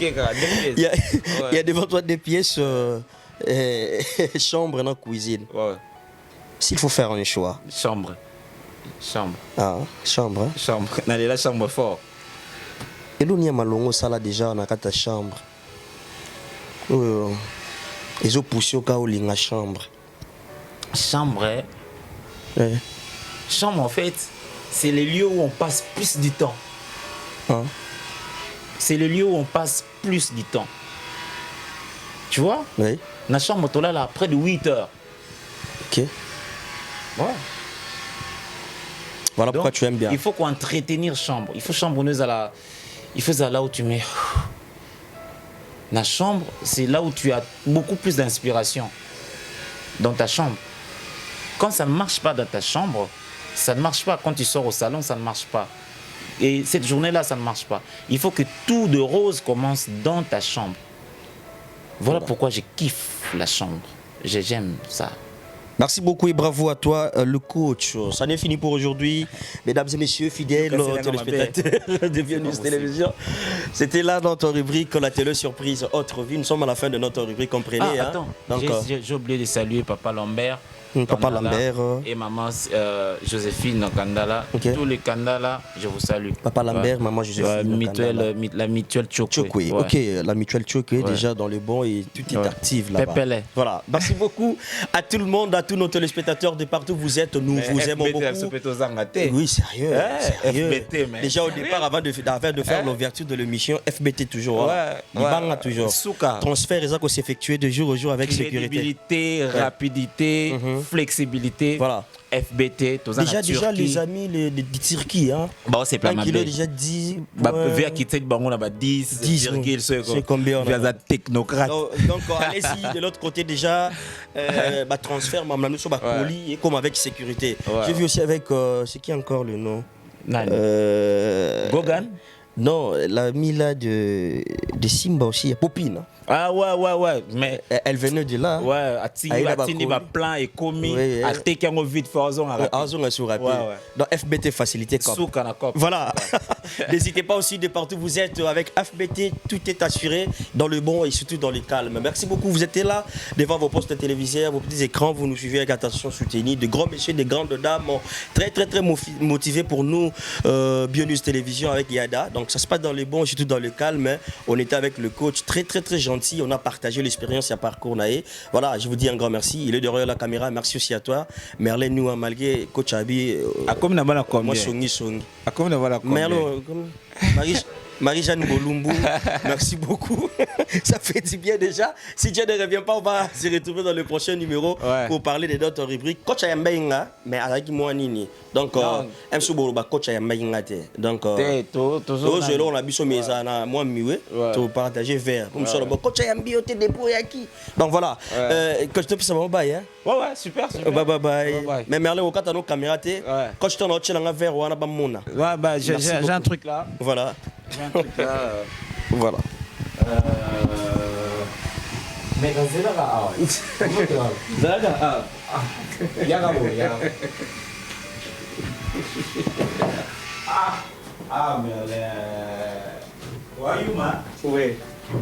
y a devant toi des pièces chambre et cuisine. Ouais. S'il faut faire un choix. Chambre. Ah, chambre. Hein? Chambre. N'allez la chambre fort. Et l'on y a malongo ça là déjà on a ta chambre. Ils ont poussé au cas où il y a chambre. Chambre. Ouais. Chambre en fait, c'est les lieux où on passe plus du temps. Hein? C'est le lieu où on passe plus du temps. Tu vois? Oui. La chambre là près de 8 heures. Ok. Ouais. Voilà Donc, pourquoi tu aimes bien. Il faut qu'entretenir chambre. Il faut chambonneuse à la. Il faut ça là où tu mets. La chambre, c'est là où tu as beaucoup plus d'inspiration. Dans ta chambre. Quand ça ne marche pas dans ta chambre, ça ne marche pas. Quand tu sors au salon, ça ne marche pas. Et cette journée-là, ça ne marche pas. Il faut que tout de rose commence dans ta chambre. Voilà pourquoi je kiffe la chambre. J'aime ça. Merci beaucoup et bravo à toi, le coach. Ça n'est fini pour aujourd'hui. Mesdames et messieurs, fidèles téléspectateurs de Bienvenue Télévision. C'était là notre rubrique, la télé surprise Autre Vie. Nous sommes à la fin de notre rubrique, comprenez. Attends, j'ai oublié de saluer Papa Lambert. Papa Lambert. Et maman Joséphine Kandala. Okay. Tous les Kandala, je vous salue. Papa Lambert, maman Joséphine. La mutuelle Chokwe. Ok, la mutuelle Chokwe est déjà dans le bon et tout est active là-bas. Pépélé. Voilà. Merci beaucoup à tout le monde, à tous nos téléspectateurs de partout. Vous êtes, nous vous aimons beaucoup. Oui, sérieux. FBT, mais. Déjà au départ, avant de faire l'ouverture de l'émission, FBT toujours. Libanga toujours. Transfert, ça s'effectuer de jour au jour avec sécurité. Crédibilité, rapidité. Flexibilité, voilà. FBT, déjà les amis de Turquie, hein. Bon, c'est pas mal. Il a déjà 10. Vers qui t'es bon, on a 10. C'est combien? Vers un technocrate. Donc, allez-y, de l'autre côté, déjà, transfert, nous sommes à colis et comme avec sécurité. J'ai vu aussi avec, c'est qui encore le nom? Gogan? Non, l'ami là de Simba aussi, Popine. Ah ouais, mais elle venait de là. Ouais, Atini va plein et commis, à Tekango vite Forzon à rapide. Donc FBT facilité comme. Voilà. N'hésitez pas aussi de partout vous êtes avec FBT, tout est assuré dans le bon et surtout dans le calme. Merci beaucoup, vous êtes là devant vos postes téléviseurs, vos petits écrans, vous nous suivez avec attention soutenue, de grands messieurs, de grandes dames, très motivés pour nous Bienvenue Télévision avec Yada. Donc ça se passe dans le bon et surtout dans le calme. On était avec le coach très gentil. On a partagé l'expérience et le parcours naé. Voilà, je vous dis un grand merci. Il est derrière la caméra. Merci aussi à toi. Merlin nous malgré coach Abi. Comme na bala combien? Moi songi. Comme na bala combien? Merlin Marie-Jeanne Bolumbu, merci beaucoup. Ça fait du bien déjà. Si Dieu ne revient pas, on va se retrouver dans le prochain numéro pour parler de d'autres rubriques. Coach Ayambainga, mais avec moi Nini. Donc, coach Ayambainga. Donc, on a biso mezana, moi mieux, pour partager vers. Coach Ayambi, on te débrouille à qui? Donc voilà. Coach Topi, ça va bye. Ouais, super. Bye. Mais Merlin, au cas de nos caméras, coach Tono, tu as un verre ou un abamona. Ouais, j'ai un truc là. Voilà. J'ai un truc là. Voilà. Mais quand c'est là, mais oui.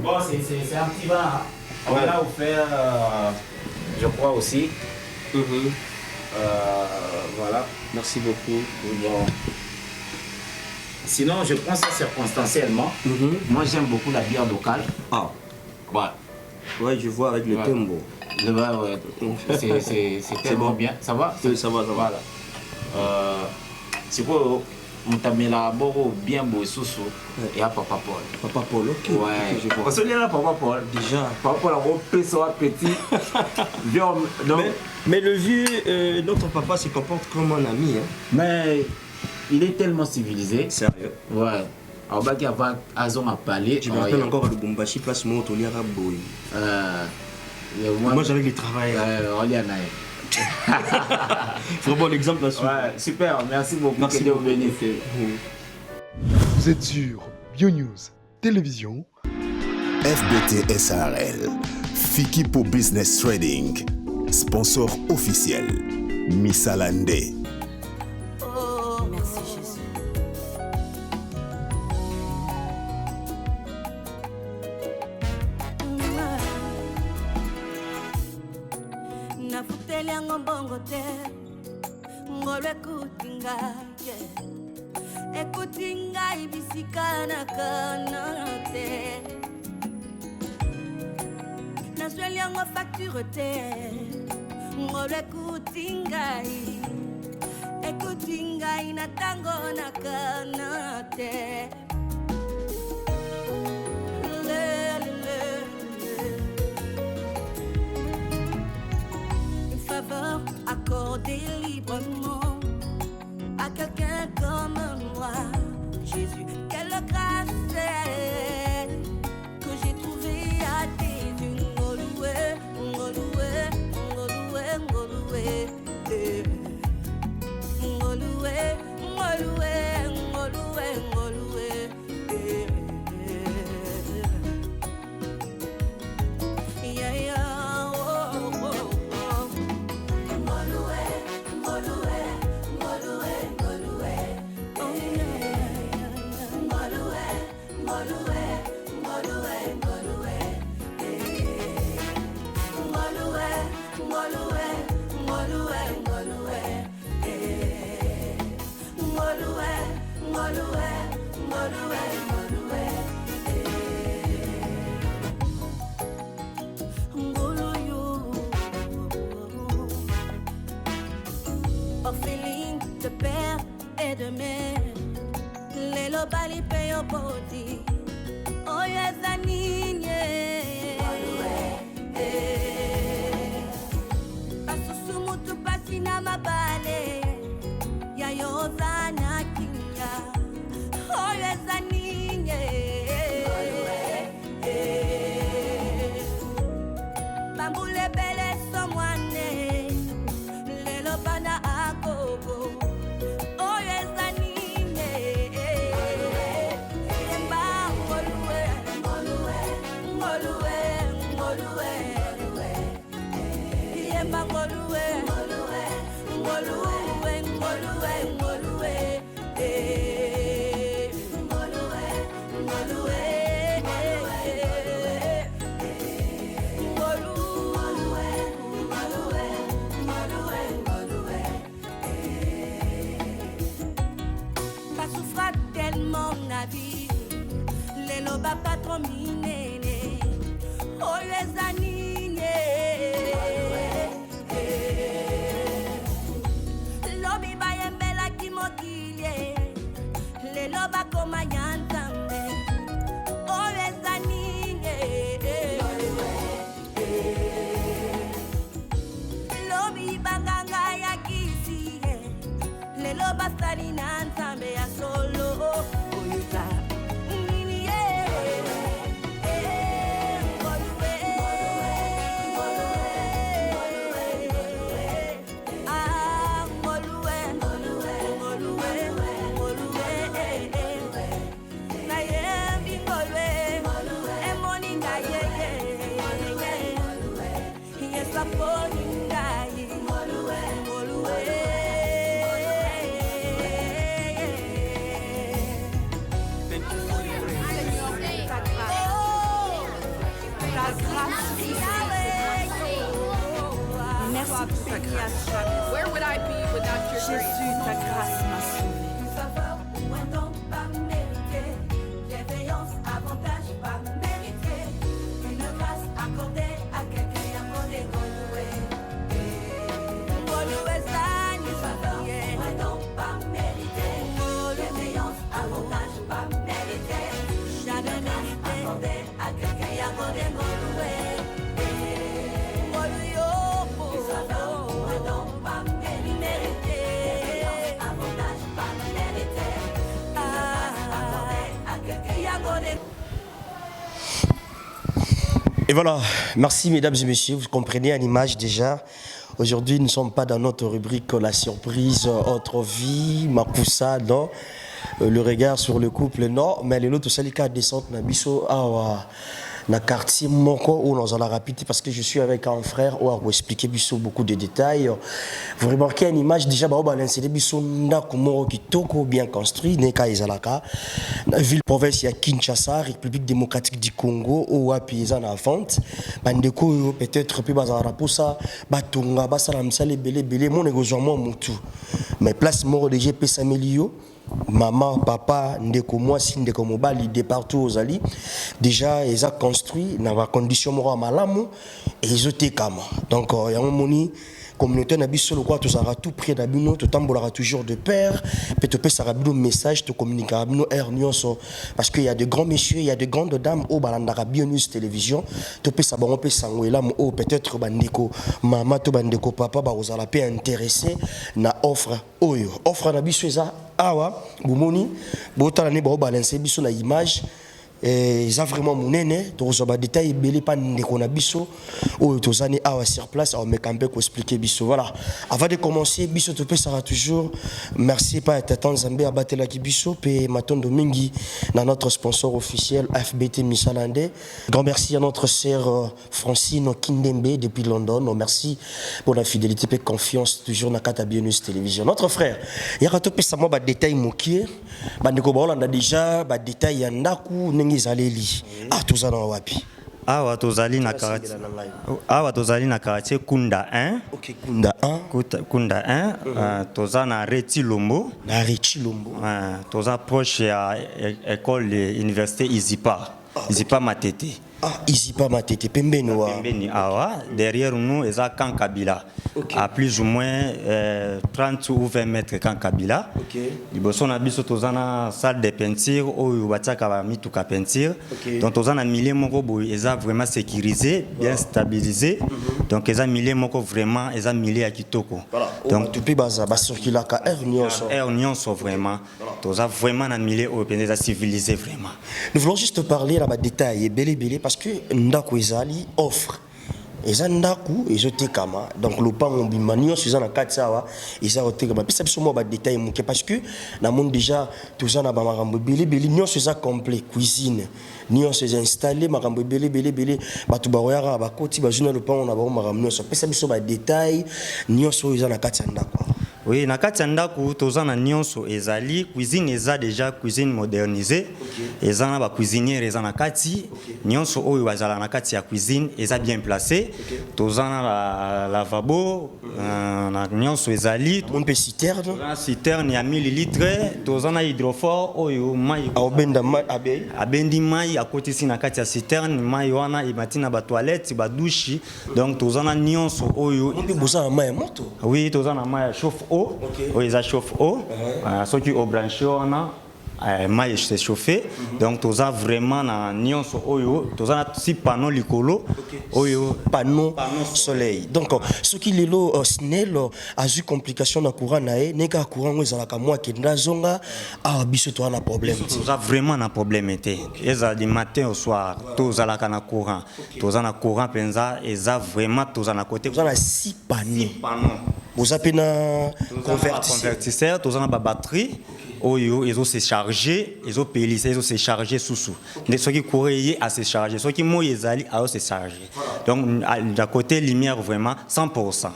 Bon, c'est un petit bain. On va là vous faire, je crois aussi. Voilà. Merci beaucoup. Bon. Sinon, je prends ça circonstanciellement. Moi, j'aime beaucoup la bière locale. Ah. Ouais, je vois avec le tembo. C'est tellement bon. Bien. Ça va? Oui, ça va. Voilà. C'est quoi? Montamela Boro bien beau sous et à Papa Paul. Papa Paul, ok. Ouais, je vois. on se lit là Papa Paul. Déjà. Papa Paul a repris son petit. Mais le vieux, notre papa se comporte comme un ami. Hein. Mais il est tellement civilisé. Sérieux. Ouais. Alors, bah, il y a Azon à parler. Je me rappelle encore à Lubumbashi, place Montoni à Raboui. Moi, j'avais du travail. On y en a. Vraiment l'exemple là-dessus. Ouais, super, merci beaucoup. Merci beaucoup. Vous êtes sur BioNews Télévision. FBT SARL, Fiki pour Business Trading, sponsor officiel, Missalande. Oh, merci Jésus. Nafuteli yango mbongo te ngolo ekuti ngai ekuti ngai bisika nakana te nazweli yango facture te ngolo ekuti ngai na tango nakana te accordé librement à quelqu'un comme moi. Jésus, quelle grâce que j'ai trouvé à tes yeux. Ngoloué, ngoloué, ngoloué, ngoloué, ngoloué, ngoloué, ngoloué, ngoloué. Yeah, yeah. Orpheline de père et de mère, les lobali payo body, oh yes anine, pasusumu tu pasina mabale, ya yozana kinga, oh yes anine, bambule bele someone. Bana agogo oh yes anine emba ngolue ngolue ngolue ngolue emba ngolue ngolue ngolue ngolue ngolue les loba pas trop minene oh les anine lobi ba yembela kimokilie les loba koma yantambe oh les anine lobi banganga ya kisi les loba salina ntambe ya solo. Where would I be without your grace? Jésus, ta grâce m'a sauvé. Et voilà, merci mesdames et messieurs, vous comprenez à l'image déjà. Aujourd'hui, nous ne sommes pas dans notre rubrique La surprise, autre vie, Makusa, non. Le regard sur le couple, non. Mais les autres, c'est le cas de descente, Nabiso, na quartier moko où nous allons rapide parce que je suis avec un frère où on va expliquer beaucoup de détails. Vous remarquez une image déjà on va lancer des biso ndakumoro kitoko bien construit neka ezalaka na ville province ya Kinshasa, République démocratique du Congo où a paysan en vente bandeko peut-être puis bazara pour ça batunga basala msale belé mon négociation mutu mais place moro de GP Samelio. Maman, papa, ndeko mwasi, ndeko mobali, de partout aux alliés. Déjà, ils ont construit dans la condition morale malamu et ils ont été kama. Donc, il y a un moment communauté n'a bis le quoi tout ça tout près d'abino tout tambolara toujours de père peut-être ça rabino message te communiquer rabino parce qu'il y a de grands messieurs il y a de grandes dames au balandara Bionews télévision to peut ça bon peut sangwela mo peut-être bandeko mama to bandeko papa ba ozala pe intéressé na offre na biso za awa bumoni botala ne ba balancer biso na image. Ils ont vraiment mon nez, tous les détails, belé pas de qu'on a biso, ou tous années à sur place, on met quand même expliquer biso. Voilà. Avant de commencer, biso te sera toujours. Merci pas être temps Zambé à battre la biso, et Maton Domingi, dans notre sponsor officiel FBT Misalande. Grand merci à notre sœur Francine Kindembe depuis London. Merci pour la fidélité et confiance toujours dans Kata Bionews Télévision. Notre frère, il y a ratopé ça moi bas détails moqués, bandeko ba on a déjà bas détails yandaku. Tout ça dans wapi. Tozali na quartier. Tozali na quartier Kunda 1. OK, Kunda 1. Kunda 1, toza na Reti Lombo. Na Reti Lombo. Toza proche à école de université Izipa. Izipa Matete. Izipa Matete pembeni wa. Pembeni awa, derrière nous eza Camp Kabila. À plus ou moins 30 ou 20 mètres Camp Kabila. Liboso na biso toza na salle de peinture oyo batiaka ba mituka peinture. Donc toza na milieu moko boy eza vraiment sécurisé, bien stabilisé. Donc eza milieu moko vraiment eza milieu ya kitoko. Donc tout baza ba circuler ka air nyonso vraiment. Toza vraiment na milieu oyo eza civilisé vraiment. Nous voulons juste parler là bas détails belé parce que ndako ezali offre eza ndaku ezotekama donc lopango bima nyonso eza na kati sawa eza otekama pesa biso mo ba détail moke parce que na monde déjà toza na ba makambo belé nyonso eza complet cuisine nyonso eza installé makambo belé batu ba royara ba koti ba juna lopango na ba makambo nyonso pesa biso ba détail nyonso eza na kati ya ndako. Oui, na kati ya ndako toza na nyonso ezali cuisine eza déjà cuisine modernisée. Eza na ba cuisinière eza na kati nyonso oyo bazala na kati ya cuisine eza bien placé. Toza na lavabo na nyonso ezali on peut citerne. Na citerne ya 1000 litres, toza na hydrophore oyo mai obenda mai abendi mai akotisi na kati ya citerne mai wana imatina ba toilette ba douche donc toza na nyonso oyo on peut bosa na mai moto. Oui, toza na mai chauffe eau. Oui, ça chauffe eau. Ceux qui ont branché, on a maille s'est chauffé. Donc, tu as vraiment na nyonso oyo. Tu as 6 panneaux likolo. Oyo panneau soleil. Donc, ce qui est là, snell a eu complication dans courant nae. Neka courant où ezalaka moi qui ndazonga. Biso tu as un problème. Tu as vraiment un problème été. Eza du matin au soir. Tu as na courant. Tu as na courant penza. Eza vraiment tu as na côté. Tu as 6 panneaux. Vous avez un convertisseur, vous avez une batterie, ils ont se charger, ils ont payé, ils ont se charger sous. Ceux qui couraient à se charger, ceux qui mouraient à se charger. Donc, d'un côté, lumière vraiment 100%.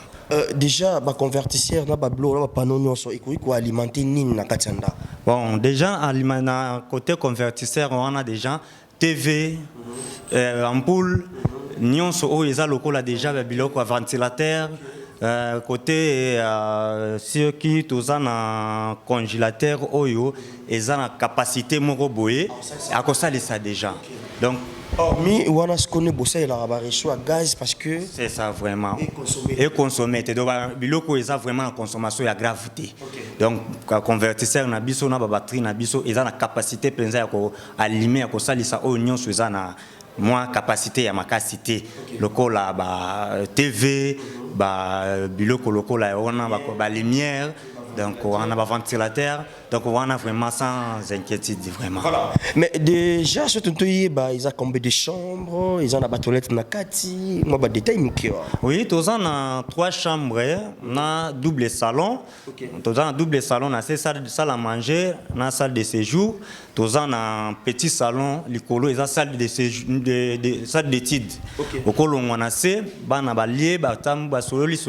Déjà, le convertisseur, le panneau, il faut alimenter Nina Katianda. Bon, déjà, à côté convertisseur, on a déjà TV, ampoule, nyonso, ils ont local déjà, ventilateur. Côté ceux qui tous un congélateur oyo ils ont la capacité moko boye à cause de ça déjà donc mais on a ce qu'on est bossé la rabarecho à gaz parce que c'est ça vraiment et consommer donc biloko ils ont vraiment la consommation ya gravité donc convertisseur na biso na batterie na biso ils ont la capacité penza ya ko allumer à cause de ça oyo nyonso ils ont na moi capacité ya makasité lokola ba TV ba biloko lokola ona ba lumière donc on a un ventilateur, donc on a vraiment sans inquiétude vraiment. Voilà. Mais déjà, ce que ils ont combien de chambres, ils ont la toilette nakati, moi bah détail mukio. Oui, tous on a 3 chambres, on a double salon. Tous on a double salon, on a salle à manger, on a salle de séjour. Tous on a un petit salon, l'écolo, ils ont salle de séjour, salle d'études. Au colo on a c'est, bana balié, batam, basoli,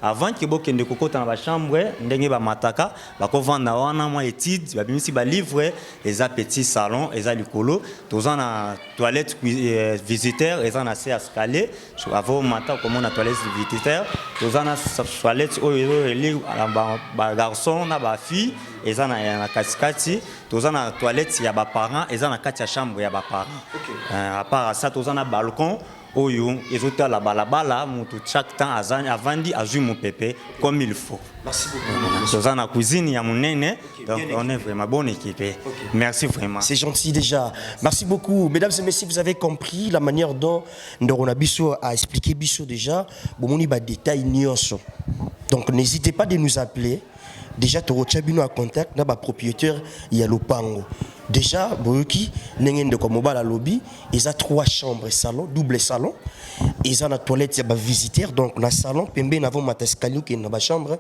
avant que boken de coco dans la chambre, ndenge ba mataka, ba ko vanda wana moi études, ba bimisi ba livre, ils ont petit salon, ils ont l'écolo. Tous on a toilette visiteur, ils ont assez escalier. Avant matin comme on a toilette visiteur, tous on a toilette ba garçon na ba fille, ils ont na katikati, tous on a toilette ya ba parents, ils ont na kati ya chambre ya ba parents. À part ça, tous on a balcon. Oyo, ils ont la balabala, chaque temps avant dit à mon pépé comme il faut. Merci beaucoup. Tous on a cuisine, il y a mon nene, donc on est vraiment bonne équipe. Merci vraiment. C'est gentil déjà. Merci beaucoup. Mesdames et messieurs, vous avez compris la manière dont Ndorona Bisso a expliqué Bisso déjà. Bon, on y va détail nyonso. Donc n'hésitez pas de nous appeler. Déjà, tu as un contact avec le propriétaire, il y a Lopango. Déjà, Boyoki, Nengen comme mobile lobby, ils ont 3 chambres et salon, double salon. Ils ont la toilette, il y a visiteur, donc le salon, Pembe n'avons pas escalier qui est dans la chambre,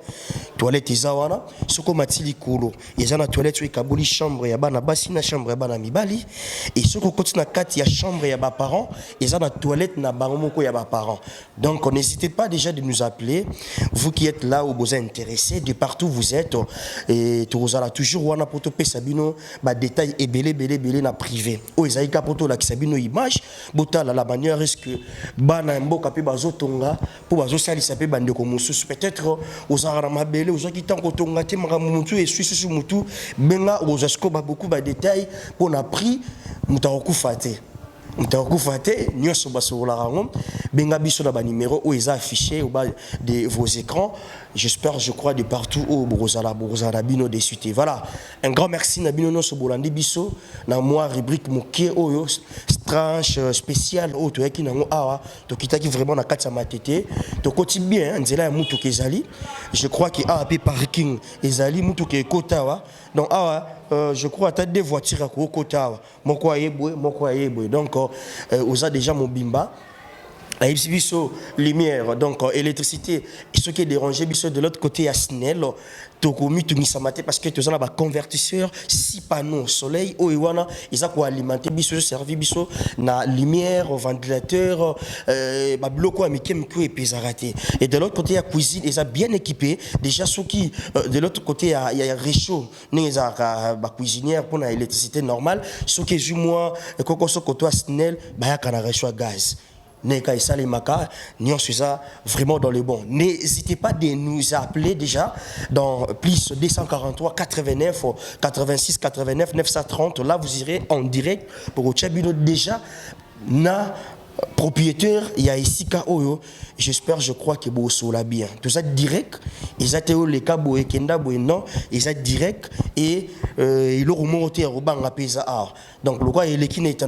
toilette ils ont là, ce qu'on m'a dit kolo. Ils ont la toilette sur Kabuli chambre, il y a bana bassine chambre, il y a bana mibali, et ce qu'on continue à 4 il y a chambre, il y a bas parents, ils ont la toilette na baromoko il y a bas parents. Donc n'hésitez pas déjà de nous appeler, vous qui êtes là ou vous êtes intéressés, de partout vous êtes, et tu vous allez toujours wana poto pe sabino, ba détail et belé na privé. Oh ils ont capoto la sabino image, bota la manière est-ce que bana mboka pe bazotonga po bazosalisa pe bandeko mosusu peut-être ozara mabele ozoki tango tonga te mara mutu et susu mutu benga ozasko ba beaucoup ba détails pour na prix mutakufa te. Nyonso basola rango benga biso na ba numéro où ils affichés au bas de vos écrans. J'espère, je crois, de partout au Borozala Bino de suite. Voilà. Un grand merci Nabino no Sobolandi Biso. Na moi rubrique moké oyo tranche spéciale o to yaki nango awa to kitaki vraiment na kati ya matete. To koti bien nzela ya mutu kezali. Je crois que AAP parking ezali mutu ke kotawa. Donc awa je crois que tu as 2 voitures à Kokotawa. Moko ayebwe. Donc oza déjà mobimba. Biso lumière, donc électricité, ce qui est dérangé, biso de l'autre côté à Snell, tokomi tumisamate parce que tu as un convertisseur 6 panneaux soleil au iwana ils ont alimenter biso servi biso na lumière ventilateur ba bloco amikem ko epezarate et de l'autre côté à cuisine ils ont bien équipé déjà ceux qui de l'autre côté il y a réchaud neza ba cuisinière pour la électricité normale ceux qui du mois koko sokoto à Snell ba ya kana réchaud à gaz. Neka Isale Maka, vraiment dans le bon. N'hésitez pas de nous appeler déjà dans plus 243 89 86 89 930. Là, vous irez en direct pour au Tchabino déjà. Na propriétaire, il y a ici Oyo. J'espère, je crois que vous soyez bien. Tout ça direct. Ils ont les cas boé kenda boé non. Ils ont direct et ils ont remonté au banc à pesa. Donc le quoi il est qui n'est pas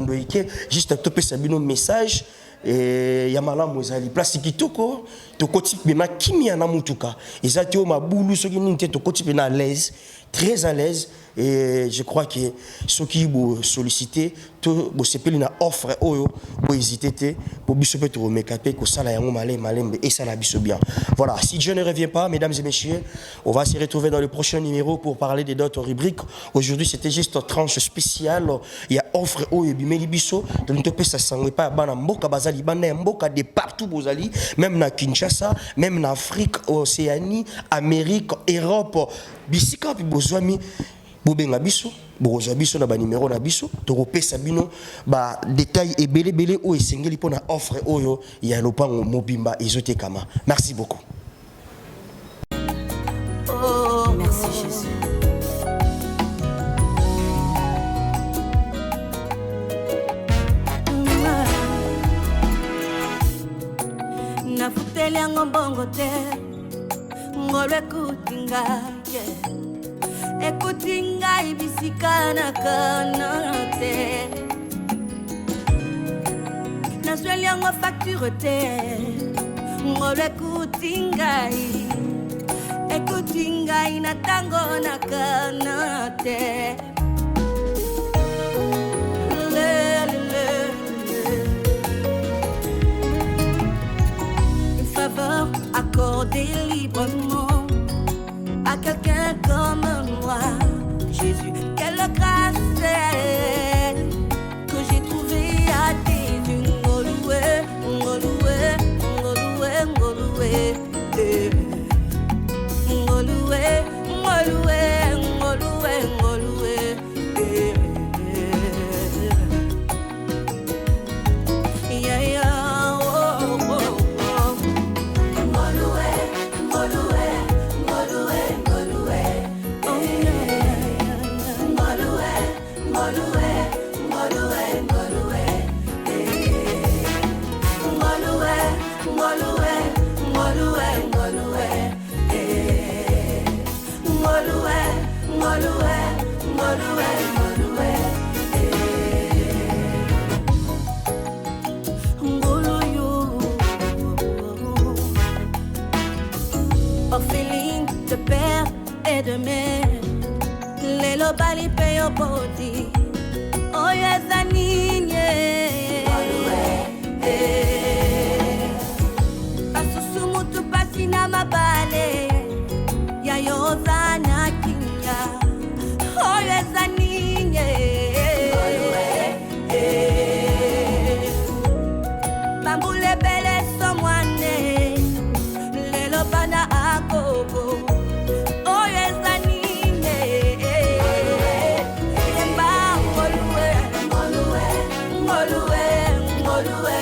juste topé Sabino message. Et yamala mozali place kitoko to koti bema kimia na mutuka ezati o mabulu soki ninte to koti bena à l'aise très à l'aise et je crois que ceux qui vous solliciter to bo sepeli na offre oyo bo hésiter te pour biso peut remekaper ko sala yango malembe et ça la biso bien. Voilà, si Dieu ne revient pas mesdames et messieurs, on va se retrouver dans le prochain numéro pour parler de d'autres rubriques. Aujourd'hui, c'était juste une tranche spéciale, il y a offre oyo bimeli biso donc to pe ça sangwe pas bana mboka bazali bana mboka de partout bozali même na Kinshasa, même en Afrique, Océanie, Amérique, Europe, bisika pi bozwami bobenga biso bozwa biso na ba numéro na biso to kopesa bino ba détail ebele o esengeli pona offre oyo ya lopango mobimba ezotekama. Merci beaucoup. Oh merci Jésus. Nafuteli yango bongo te ngolwe kutinga ekuti ngai bisika na kana te nazweli yango facture te ngolwe ekuti ngai ekutinga ina tango na kanate. Une faveur accordée librement à quelqu'un comme moi. Jésus, quelle grâce que j'ai trouvé à tes yeux. Ngoluwe, ngoluwe, ngoluwe, ngoluwe. Ngoluwe, ngoluwe, ngoluwe, ngoluwe. Yeah, yeah, oh, oh, oh. Ngoluwe, ngoluwe, ngoluwe, ngoluwe. Oh, yeah, yeah, yeah. Ngoluwe, ngoluwe, ngoluwe, ngoluwe. Ngoluwe, ngoluwe, ngoluwe, ngoluwe. Ngoluwe, ngoluwe, ngoluwe, ngoluwe. Ngoluyo. Orpheline de père et de mère, les lobali payo body. Oh yes, aninye. Pasusumutu pasina mabale. Ya yozana kinya. Oh yes, aninye. Bambule bele somwane. Lelo bana agogo. Oh yes, aninye. Yemba ngoluwe, ngoluwe, ngoluwe, ngoluwe.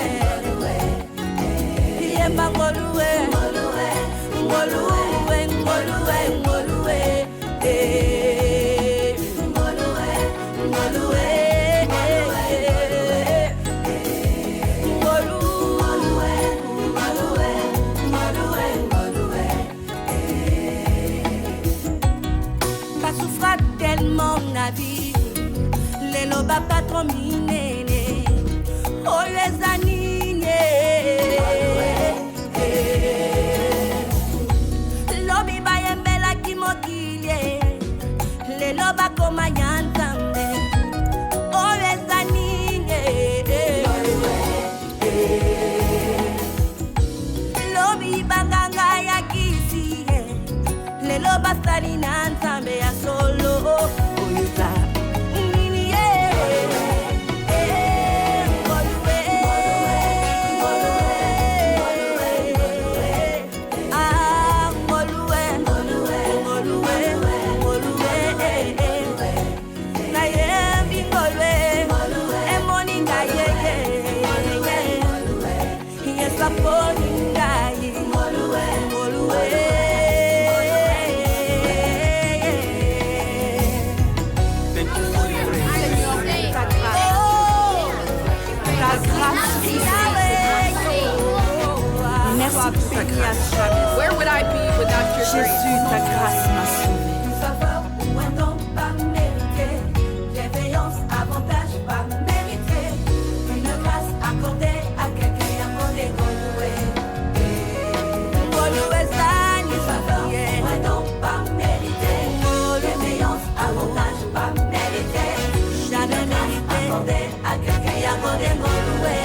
Yemba ngoluwe, ngoluwe, ngoluwe, ngoluwe, ngoluwe. Ngoluwe, ngoluwe, pas souffra tellement la vie, les lobas pas trop minés, oh les anignes, lobi bayembela kimokilie, les lobas comme yantambe, oh les anignes, lobi banganga ya kisi, les lobas salina ntambe ya solo, oyuza. Where would I be without your grace? Jésus, ta grâce m'a sauvé. Une faveur ou un don pas mérité, bienveillance, avantage pas mérité, une grâce accordée à quelqu'un à mon évolué. Ngoluwe zani, une faveur ou un don pas mérité, bienveillance, avantage pas mérité, jamais mérité, accordée à quelqu'un à mon évolué.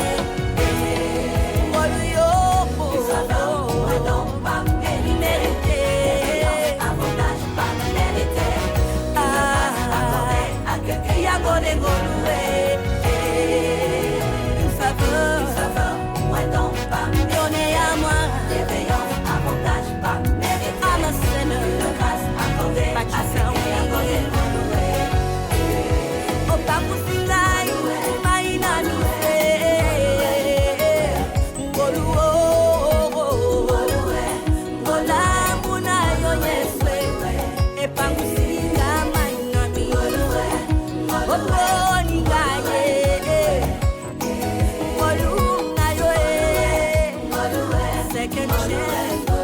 Second chance.